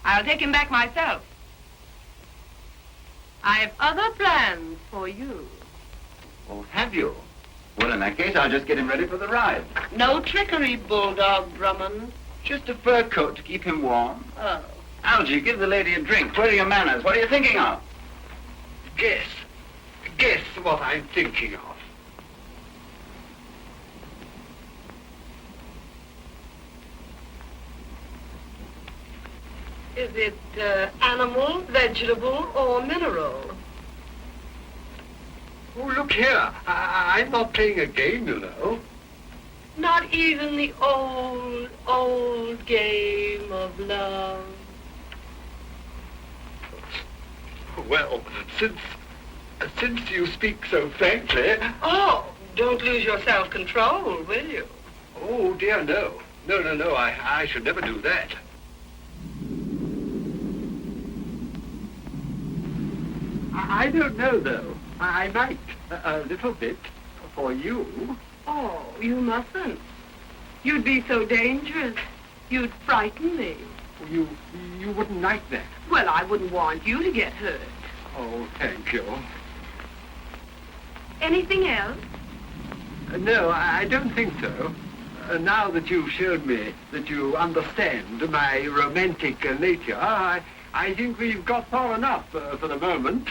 I'll take him back myself. I have other plans for you. Oh, have you? Well, in that case, I'll just get him ready for the ride. No trickery, Bulldog Drummond. Just a fur coat to keep him warm. Oh. Algy, give the lady a drink. Where are your manners? What are you thinking of? Guess. Guess what I'm thinking of. Is it animal, vegetable, or mineral? Oh, Oh, look here. I'm not playing a game, you know. Not even the old, old game of love. Well, since you speak so frankly... Oh, don't lose your self-control, will you? Oh, dear, no. No, I should never do that. I don't know, though. I might, a little bit, for you. Oh, you mustn't. You'd be so dangerous. You'd frighten me. You wouldn't like that. Well, I wouldn't want you to get hurt. Oh, thank you. Anything else? No, I don't think so. Now that you've showed me that you understand my romantic nature, I think we've got far enough for the moment.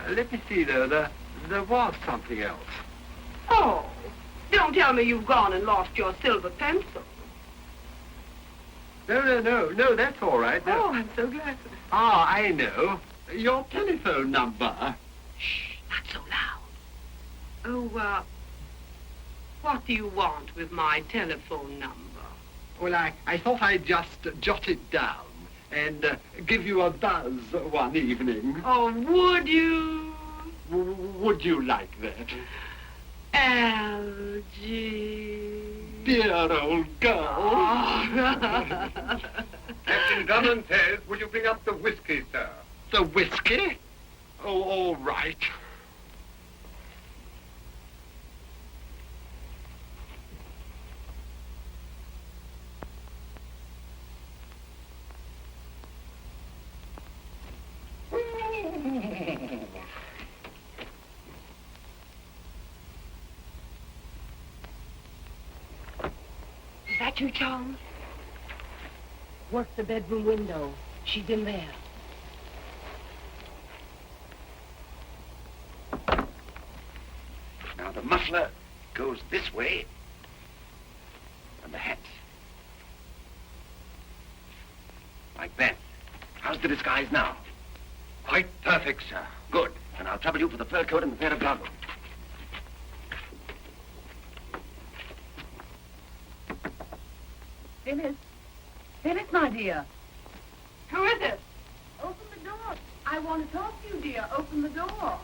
Let me see, though. There was something else. Oh, don't tell me you've gone and lost your silver pencil. No, that's all right. No. Oh, I'm so glad. Ah, I know. Your telephone number. Shh, not so loud. Oh, what do you want with my telephone number? Well, I thought I'd just jot it down and give you a buzz one evening. Oh, would you? Would you like that? Algy. Dear old girl. Oh. Captain Drummond says, would you bring up the whiskey, sir? The whiskey? Oh, all right. Is that you, Charles? Work the bedroom window. She's in there. Now the muffler goes this way, and the hat. Like that. How's the disguise now? Quite perfect, sir. Good. And I'll trouble you for the fur coat and the pair of goggles. Phyllis, my dear. Who is it? Open the door. I want to talk to you, dear. Open the door.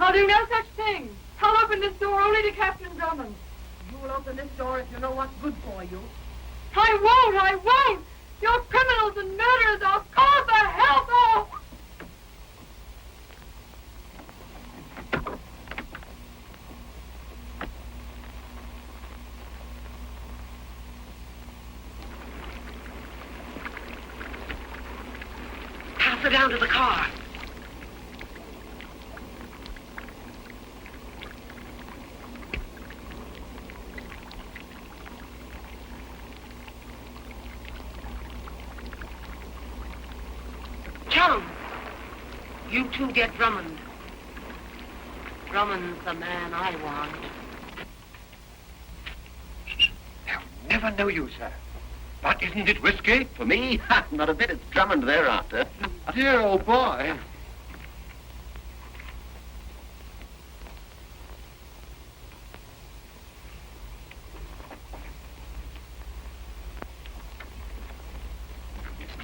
I'll do no such thing. I'll open this door only to Captain Drummond. You will open this door if you know what's good for you. I won't! You're criminals and murderers! I'll call for help! Oh! Pass her down to the car. John, you two get Drummond. Drummond's the man I want. They'll never know you, sir. But isn't it whiskey? For me? Not a bit. It's Drummond they're after. Dear old boy.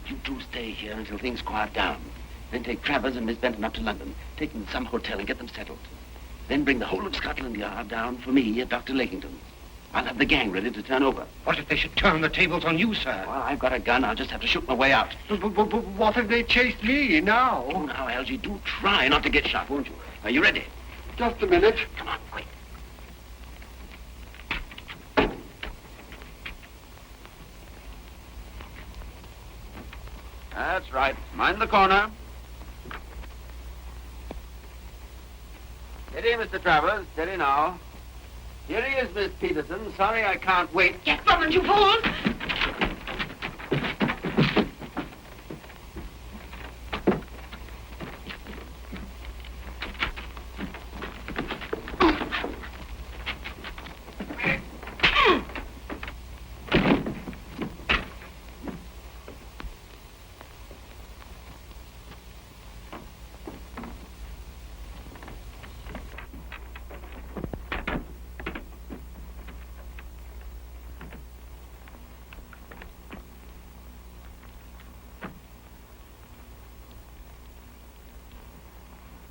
You two stay here until things quiet down. Then take Travers and Miss Benton up to London. Take them to some hotel and get them settled. Then bring the whole of Scotland Yard down for me at Dr. Lakington's. I'll have the gang ready to turn over. What if they should turn the tables on you, sir? Well, I've got a gun. I'll just have to shoot my way out. But what if they chase me now? Oh, now, Algy, do try not to get shot, won't you? Are you ready? Just a minute. Come on, quick. That's right. Mind the corner. Steady, Mr. Travers. Steady now. Here he is, Miss Peterson. Sorry I can't wait. Get Drummond, you fools!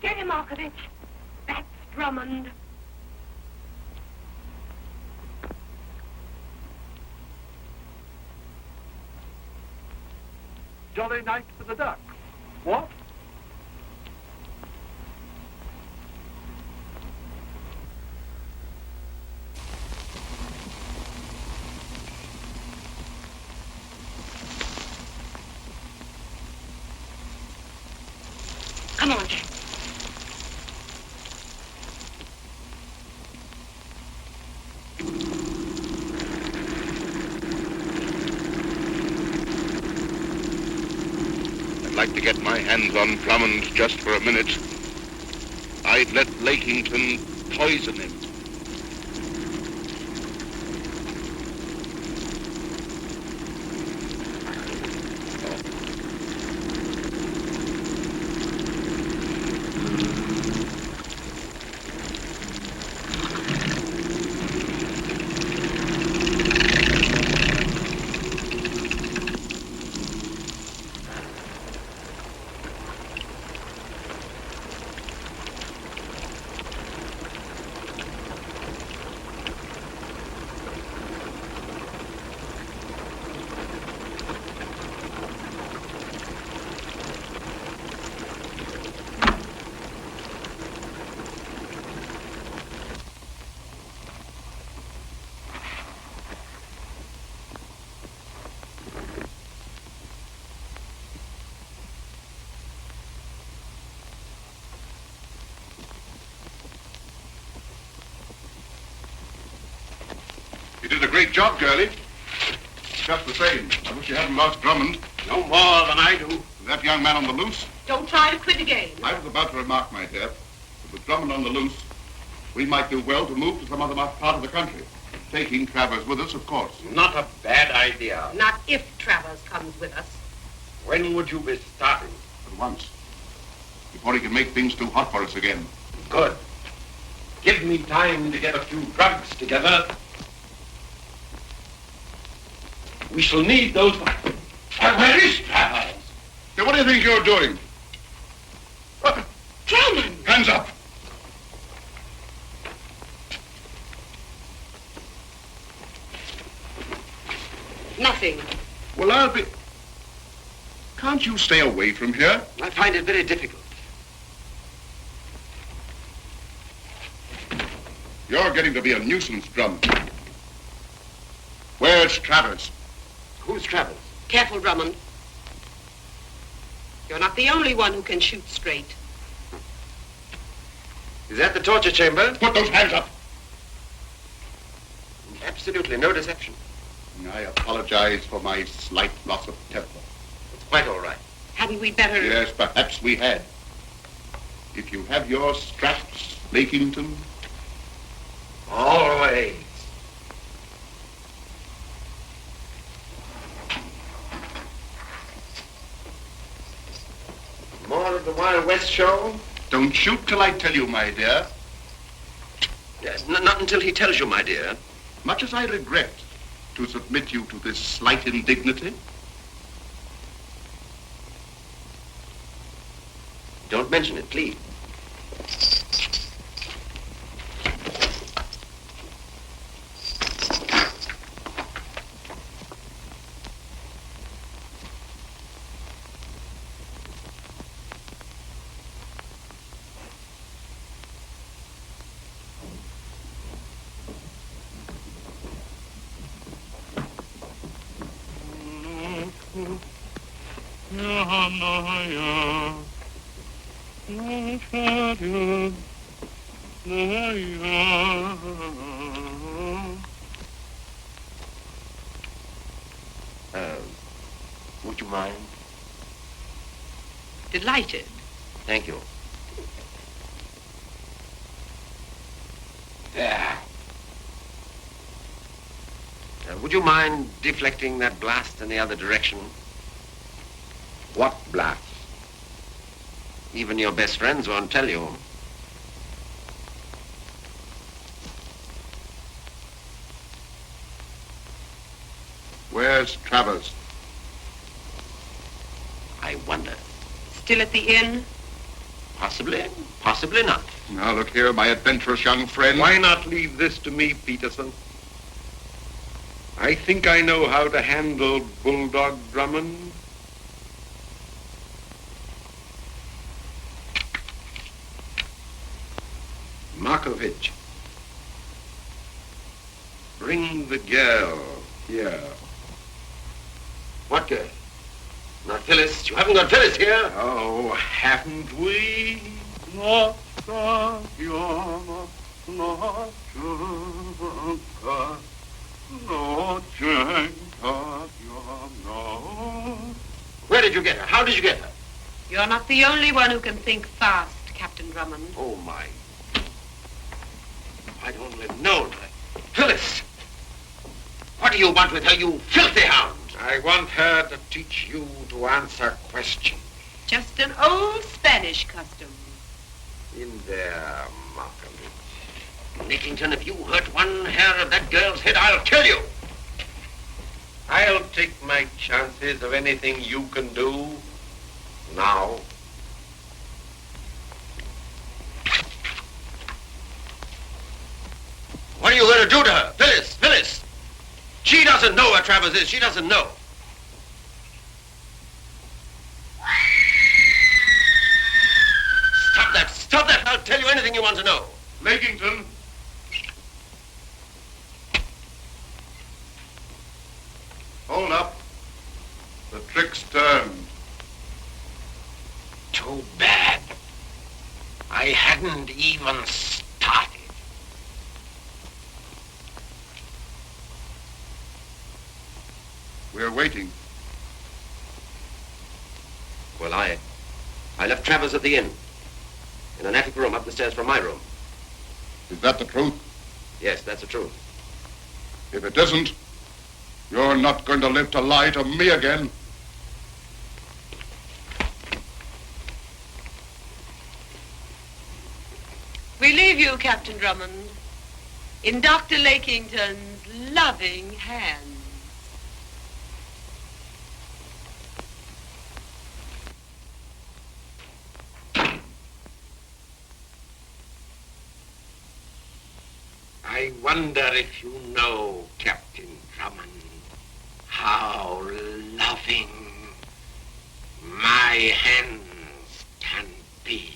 Get him, Markovich. That's Drummond. Jolly night for the ducks. What? Come on, Jack. I'd like to get my hands on Drummond just for a minute. I'd let Lakington poison him. You did a great job, girlie. Just the same, I wish you hadn't lost Drummond. No more than I do. That young man on the loose? Don't try to quit again. I was about to remark, my dear, that with Drummond on the loose, we might do well to move to some other part of the country. Taking Travers with us, of course. Not a bad idea. Not if Travers comes with us. When would you be starting? At once. Before he can make things too hot for us again. Good. Give me time to get a few drugs together. We shall need those. Where is Travers? Now, what do you think you're doing? Drummond! Hands up! Nothing. Well, I'll be... Can't you stay away from here? I find it very difficult. You're getting to be a nuisance, Drummond. Where's Travers? Who's Travers? Careful, Drummond. You're not the only one who can shoot straight. Is that the torture chamber? Put those hands up! Absolutely no deception. I apologize for my slight loss of temper. It's quite all right. Hadn't we better... Yes, perhaps we had. If you have your straps, Lakington... Always. More of the Wild West show? Don't shoot till I tell you, my dear. Yes, not until he tells you, my dear. Much as I regret to submit you to this slight indignity, Don't mention it, please. Would you mind? Delighted. Thank you. There. Would you mind deflecting that blast in the other direction? What blast? Even your best friends won't tell you. where's Travers? I wonder. Still at the inn? Possibly, possibly not. Now, look here, my adventurous young friend. Why not leave this to me, Peterson? I think I know how to handle Bulldog Drummond. Markovich, bring the girl here. What girl? Not Phyllis. You haven't got Phyllis here. Oh, haven't we? Where did you get her? How did you get her? You're not the only one who can think fast, Captain Drummond. Oh, my. I'd only known her. Phyllis! What do you want with her, you filthy hound? I want her to teach you to answer questions. Just an old Spanish custom. In there, Markovich. Nickington, if you hurt one hair of that girl's head, I'll kill you. I'll take my chances of anything you can do now. What are you going to do to her? Phyllis, Phyllis! She doesn't know where Travers is. She doesn't know. Stop that! Stop that! I'll tell you anything you want to know. Lakington. Hold up. The trick's turned. Too bad. I hadn't even started. We're waiting. Well, I left Travers at the inn. In an attic room up the stairs from my room. Is that the truth? Yes, that's the truth. If it isn't, you're not going to live to lie to me again. We leave you, Captain Drummond, in Dr. Lakington's loving hands. I wonder if you know, Captain Drummond, how loving my hands can be.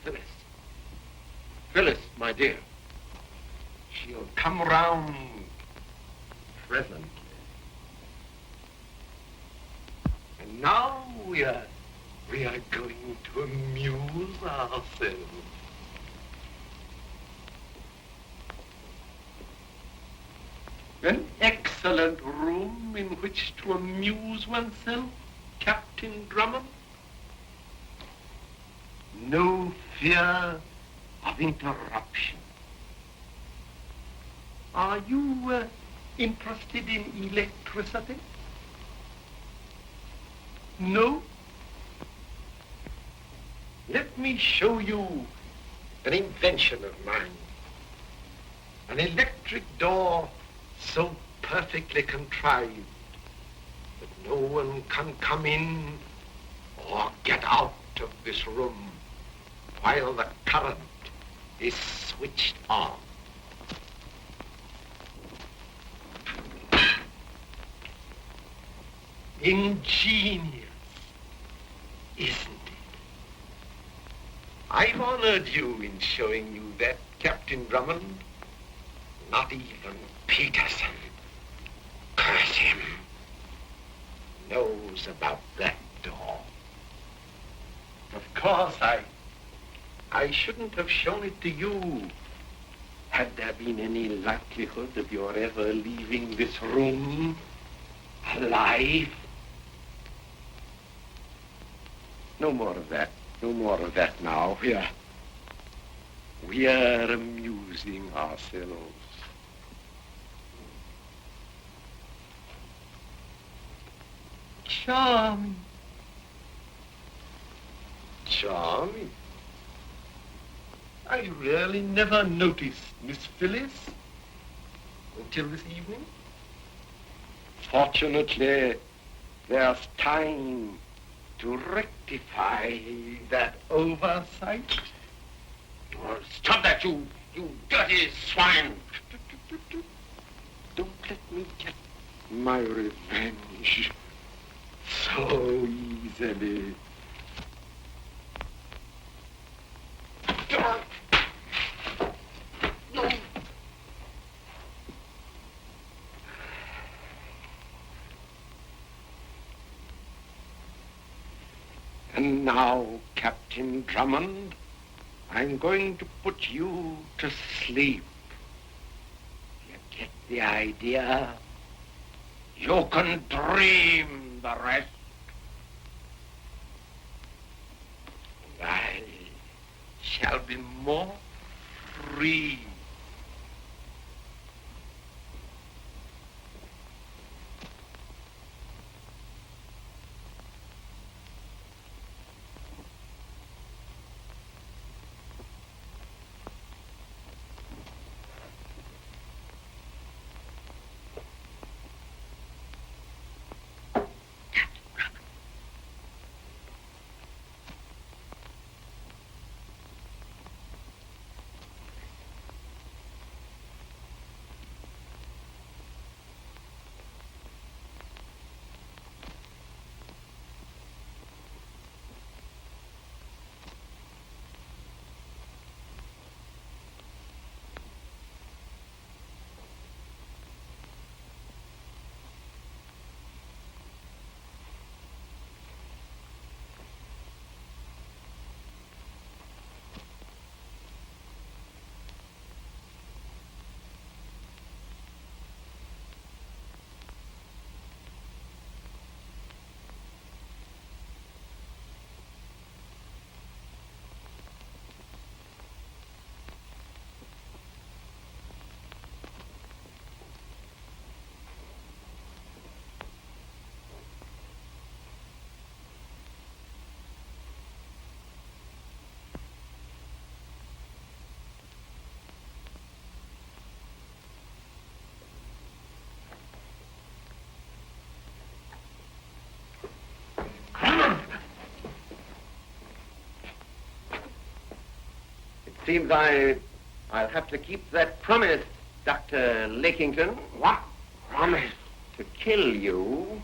Phyllis. Phyllis, my dear. She'll come round presently. And now we are going to amuse ourselves. An excellent room in which to amuse oneself, Captain Drummond. No fear of interruption. Are you interested in electricity? No? Let me show you an invention of mine. An electric door so perfectly contrived that no one can come in or get out of this room while the current is switched on. Ingenious, isn't it? I've honored you in showing you that, Captain Drummond. Not even Peterson, curse him, knows about that door. Of course, I shouldn't have shown it to you. Had there been any likelihood of your ever leaving this room alive? No more of that. No more of that now. We are amusing ourselves. Charming. Charming. I really never noticed Miss Phyllis until this evening. Fortunately, there's time to rectify that oversight. Oh, stop that, you dirty swine! Don't let me get my revenge so easily. And now, Captain Drummond, I'm going to put you to sleep. You get the idea? You can dream the rest. I shall be more free. Seems I'll have to keep that promise, Dr. Lakington. What promise? To kill you.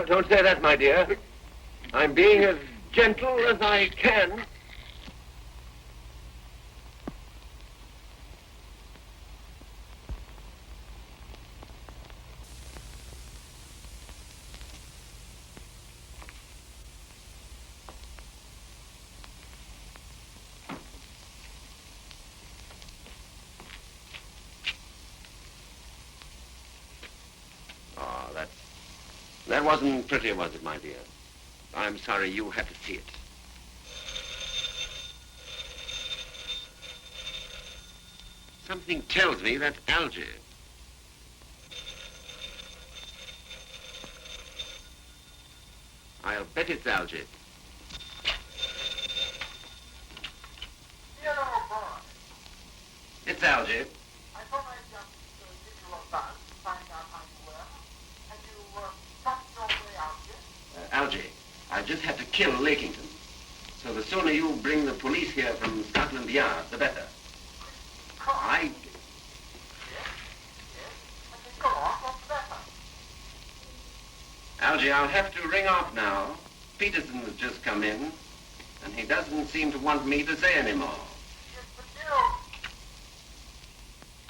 Don't say that, my dear. I'm being as gentle as I can. That wasn't pretty, was it, my dear? I'm sorry you had to see it. Something tells me that algae. bet it's Algy. It's Algy. I thought I'd just give you a buzz to find out how you were. Have you stopped your way out yet? Algy, I just had to kill Lakington. So the sooner you bring the police here from Scotland Yard, the better. I... Go on, what's better? Algy, I'll have to ring off now. Peterson has just come in, and he doesn't seem to want me to say any more. Yes, but you...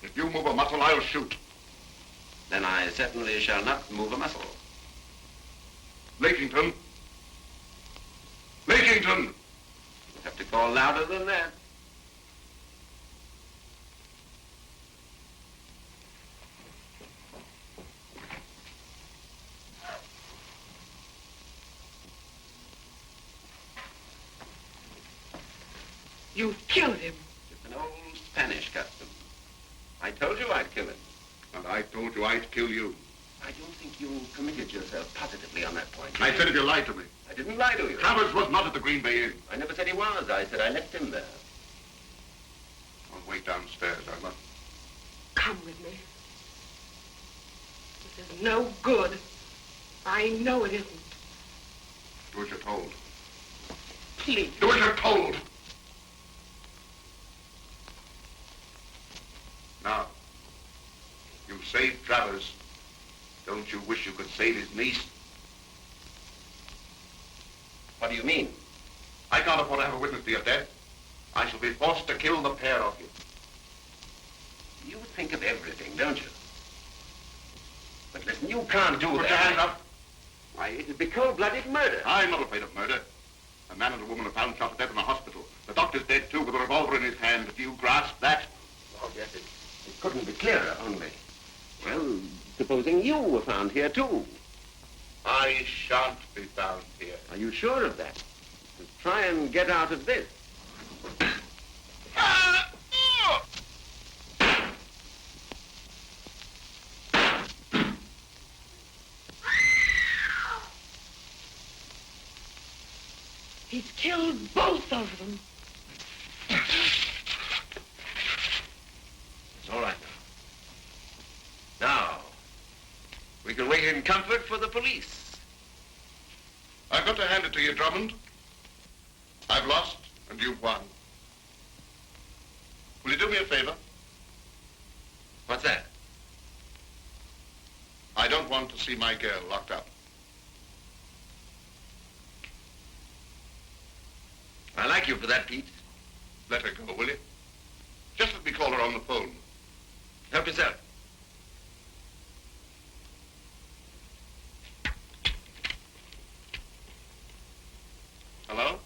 If you move a muscle, I'll shoot. Then I certainly shall not move a muscle. Lakington! Lakington! You'll have to call louder than that. You've killed him. It's an old Spanish custom. I told you I'd kill him. And I told you I'd kill you. I don't think you committed yourself positively on that point. I said if you lied to me. I didn't lie to you. Travers was not at the Green Bay Inn. I never said he was. I said I left him there. I'll wait downstairs, Alma. Come with me. This is no good. I know it isn't. Do as you're told. Please. Do as you're told! Now, you've saved Travers. Don't you wish you could save his niece? What do you mean? I can't afford to have a witness to your death. I shall be forced to kill the pair of you. You think of everything, don't you? But listen, you can't do that. Put your hands up. Why, it'd be cold-blooded murder. I'm not afraid of murder. A man and a woman are found shot to death in a hospital. The doctor's dead, too, with a revolver in his hand. Do you grasp that? Oh, yes, it couldn't be clearer, only. Well, supposing you were found here, too. I shan't be found here. Are you sure of that? Let's try and get out of this. He's killed both of them. It's all right now. Now, we can wait in comfort for the police. I've got to hand it to you, Drummond. I've lost, and you've won. Will you do me a favor? What's that? I don't want to see my girl locked up. I like you for that, Pete. Let her go, will you? Just let me call her on the phone. Help yourself. Hello?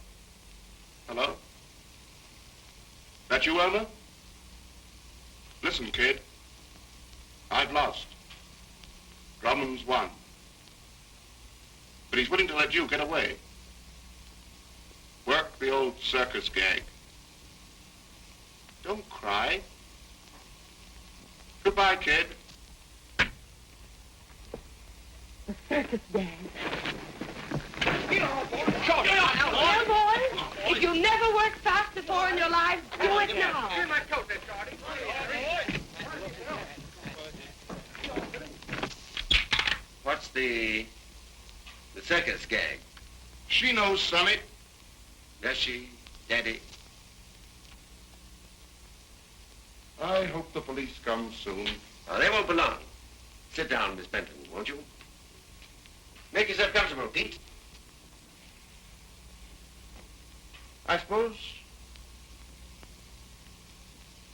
Hello? That you, Elmer? Listen, kid. I've lost. Drummond's won. But he's willing to let you get away. Work the old circus gag. Don't cry. Goodbye, kid. The circus dance. Well, boys, if you never worked fast before in your lives, do it now. Here's my coat there, Charlie. What's the circus gag? She knows, Sonny. Does she, Daddy? I hope the police come soon. Oh, they won't be long. Sit down, Miss Benton, won't you? Make yourself comfortable, Pete. I suppose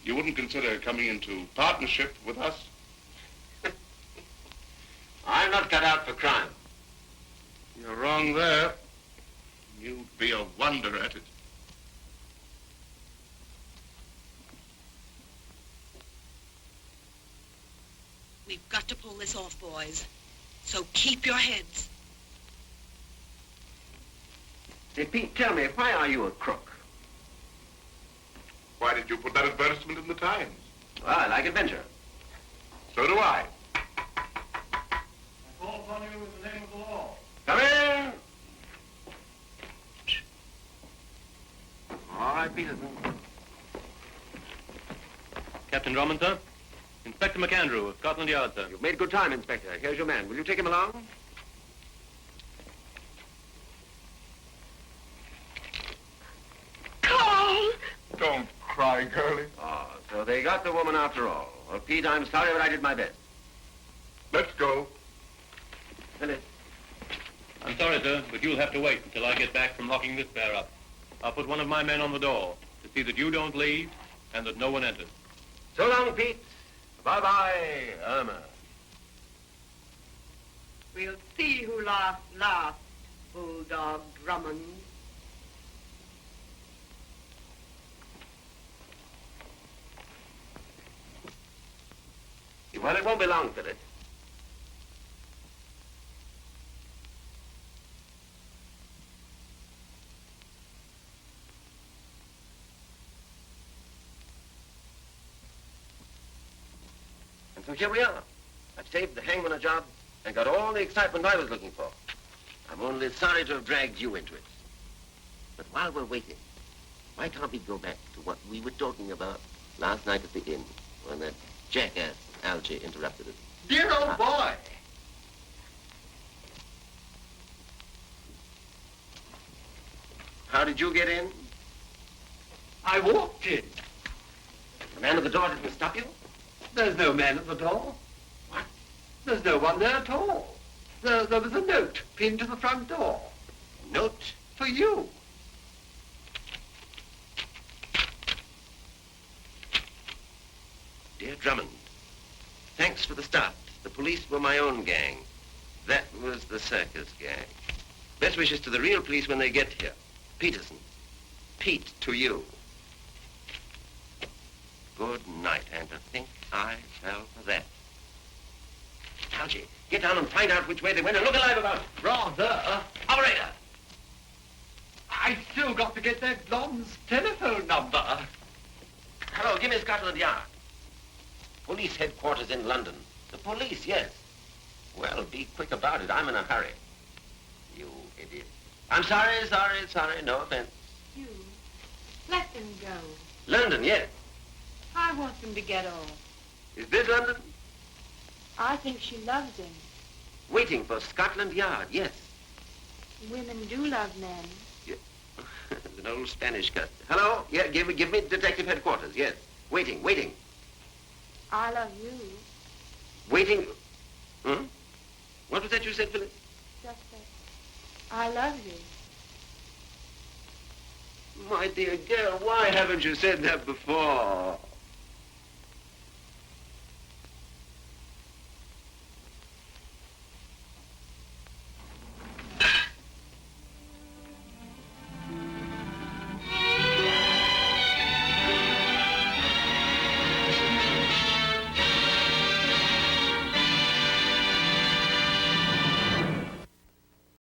you wouldn't consider coming into partnership with us? I'm not cut out for crime. You're wrong there. You'd be a wonder at it. We've got to pull this off, boys. So keep your heads. Hey, Pete, tell me, why are you a crook? Why did you put that advertisement in the Times? Well, I like adventure. So do I. I call upon you in the name of the law. Come in. Bye, Peterson. Captain Drummond, sir. Inspector McAndrew of Scotland Yard, sir. You've made good time, Inspector. Here's your man. Will you take him along? Carl! Don't cry, girlie. Oh, so they got the woman after all. Well, Pete, I'm sorry, but I did my best. Let's go. Phyllis. I'm sorry, sir, but you'll have to wait until I get back from locking this bear up. I'll put one of my men on the door to see that you don't leave and that no one enters. So long, Pete. Bye-bye, Irma. We'll see who laughs last, Bulldog Drummond. Well, it won't be long, Phyllis. And so here we are. I've saved the hangman a job and got all the excitement I was looking for. I'm only sorry to have dragged you into it. But while we're waiting, why can't we go back to what we were talking about last night at the inn when that jackass Algy interrupted us? Dear old boy. How did you get in? I walked in. The man at the door didn't stop you? There's no man at the door. What? There's no one there at all. There was a note pinned to the front door. Note? For you. Dear Drummond, thanks for the start. The police were my own gang. That was the circus gang. Best wishes to the real police when they get here. Peterson. Pete to you. Good night, and to think I fell for that. Algy, get down and find out which way they went and look alive about it. Rather. Operator! I still got to get that blonde's telephone number. Hello, give me Scotland Yard. Police headquarters in London. The police, yes. Well, be quick about it. I'm in a hurry. You idiot. I'm sorry, no offense. You. Let them go. London, yes. I want them to get off. Is this London? I think she loves him. Waiting for Scotland Yard, yes. Women do love men. Yeah. An old Spanish custom. Hello? Yeah, give me detective headquarters, yes. Waiting. I love you. Waiting. Hmm? What was that you said, Phyllis? Just that. I love you. My dear girl, why haven't you said that before?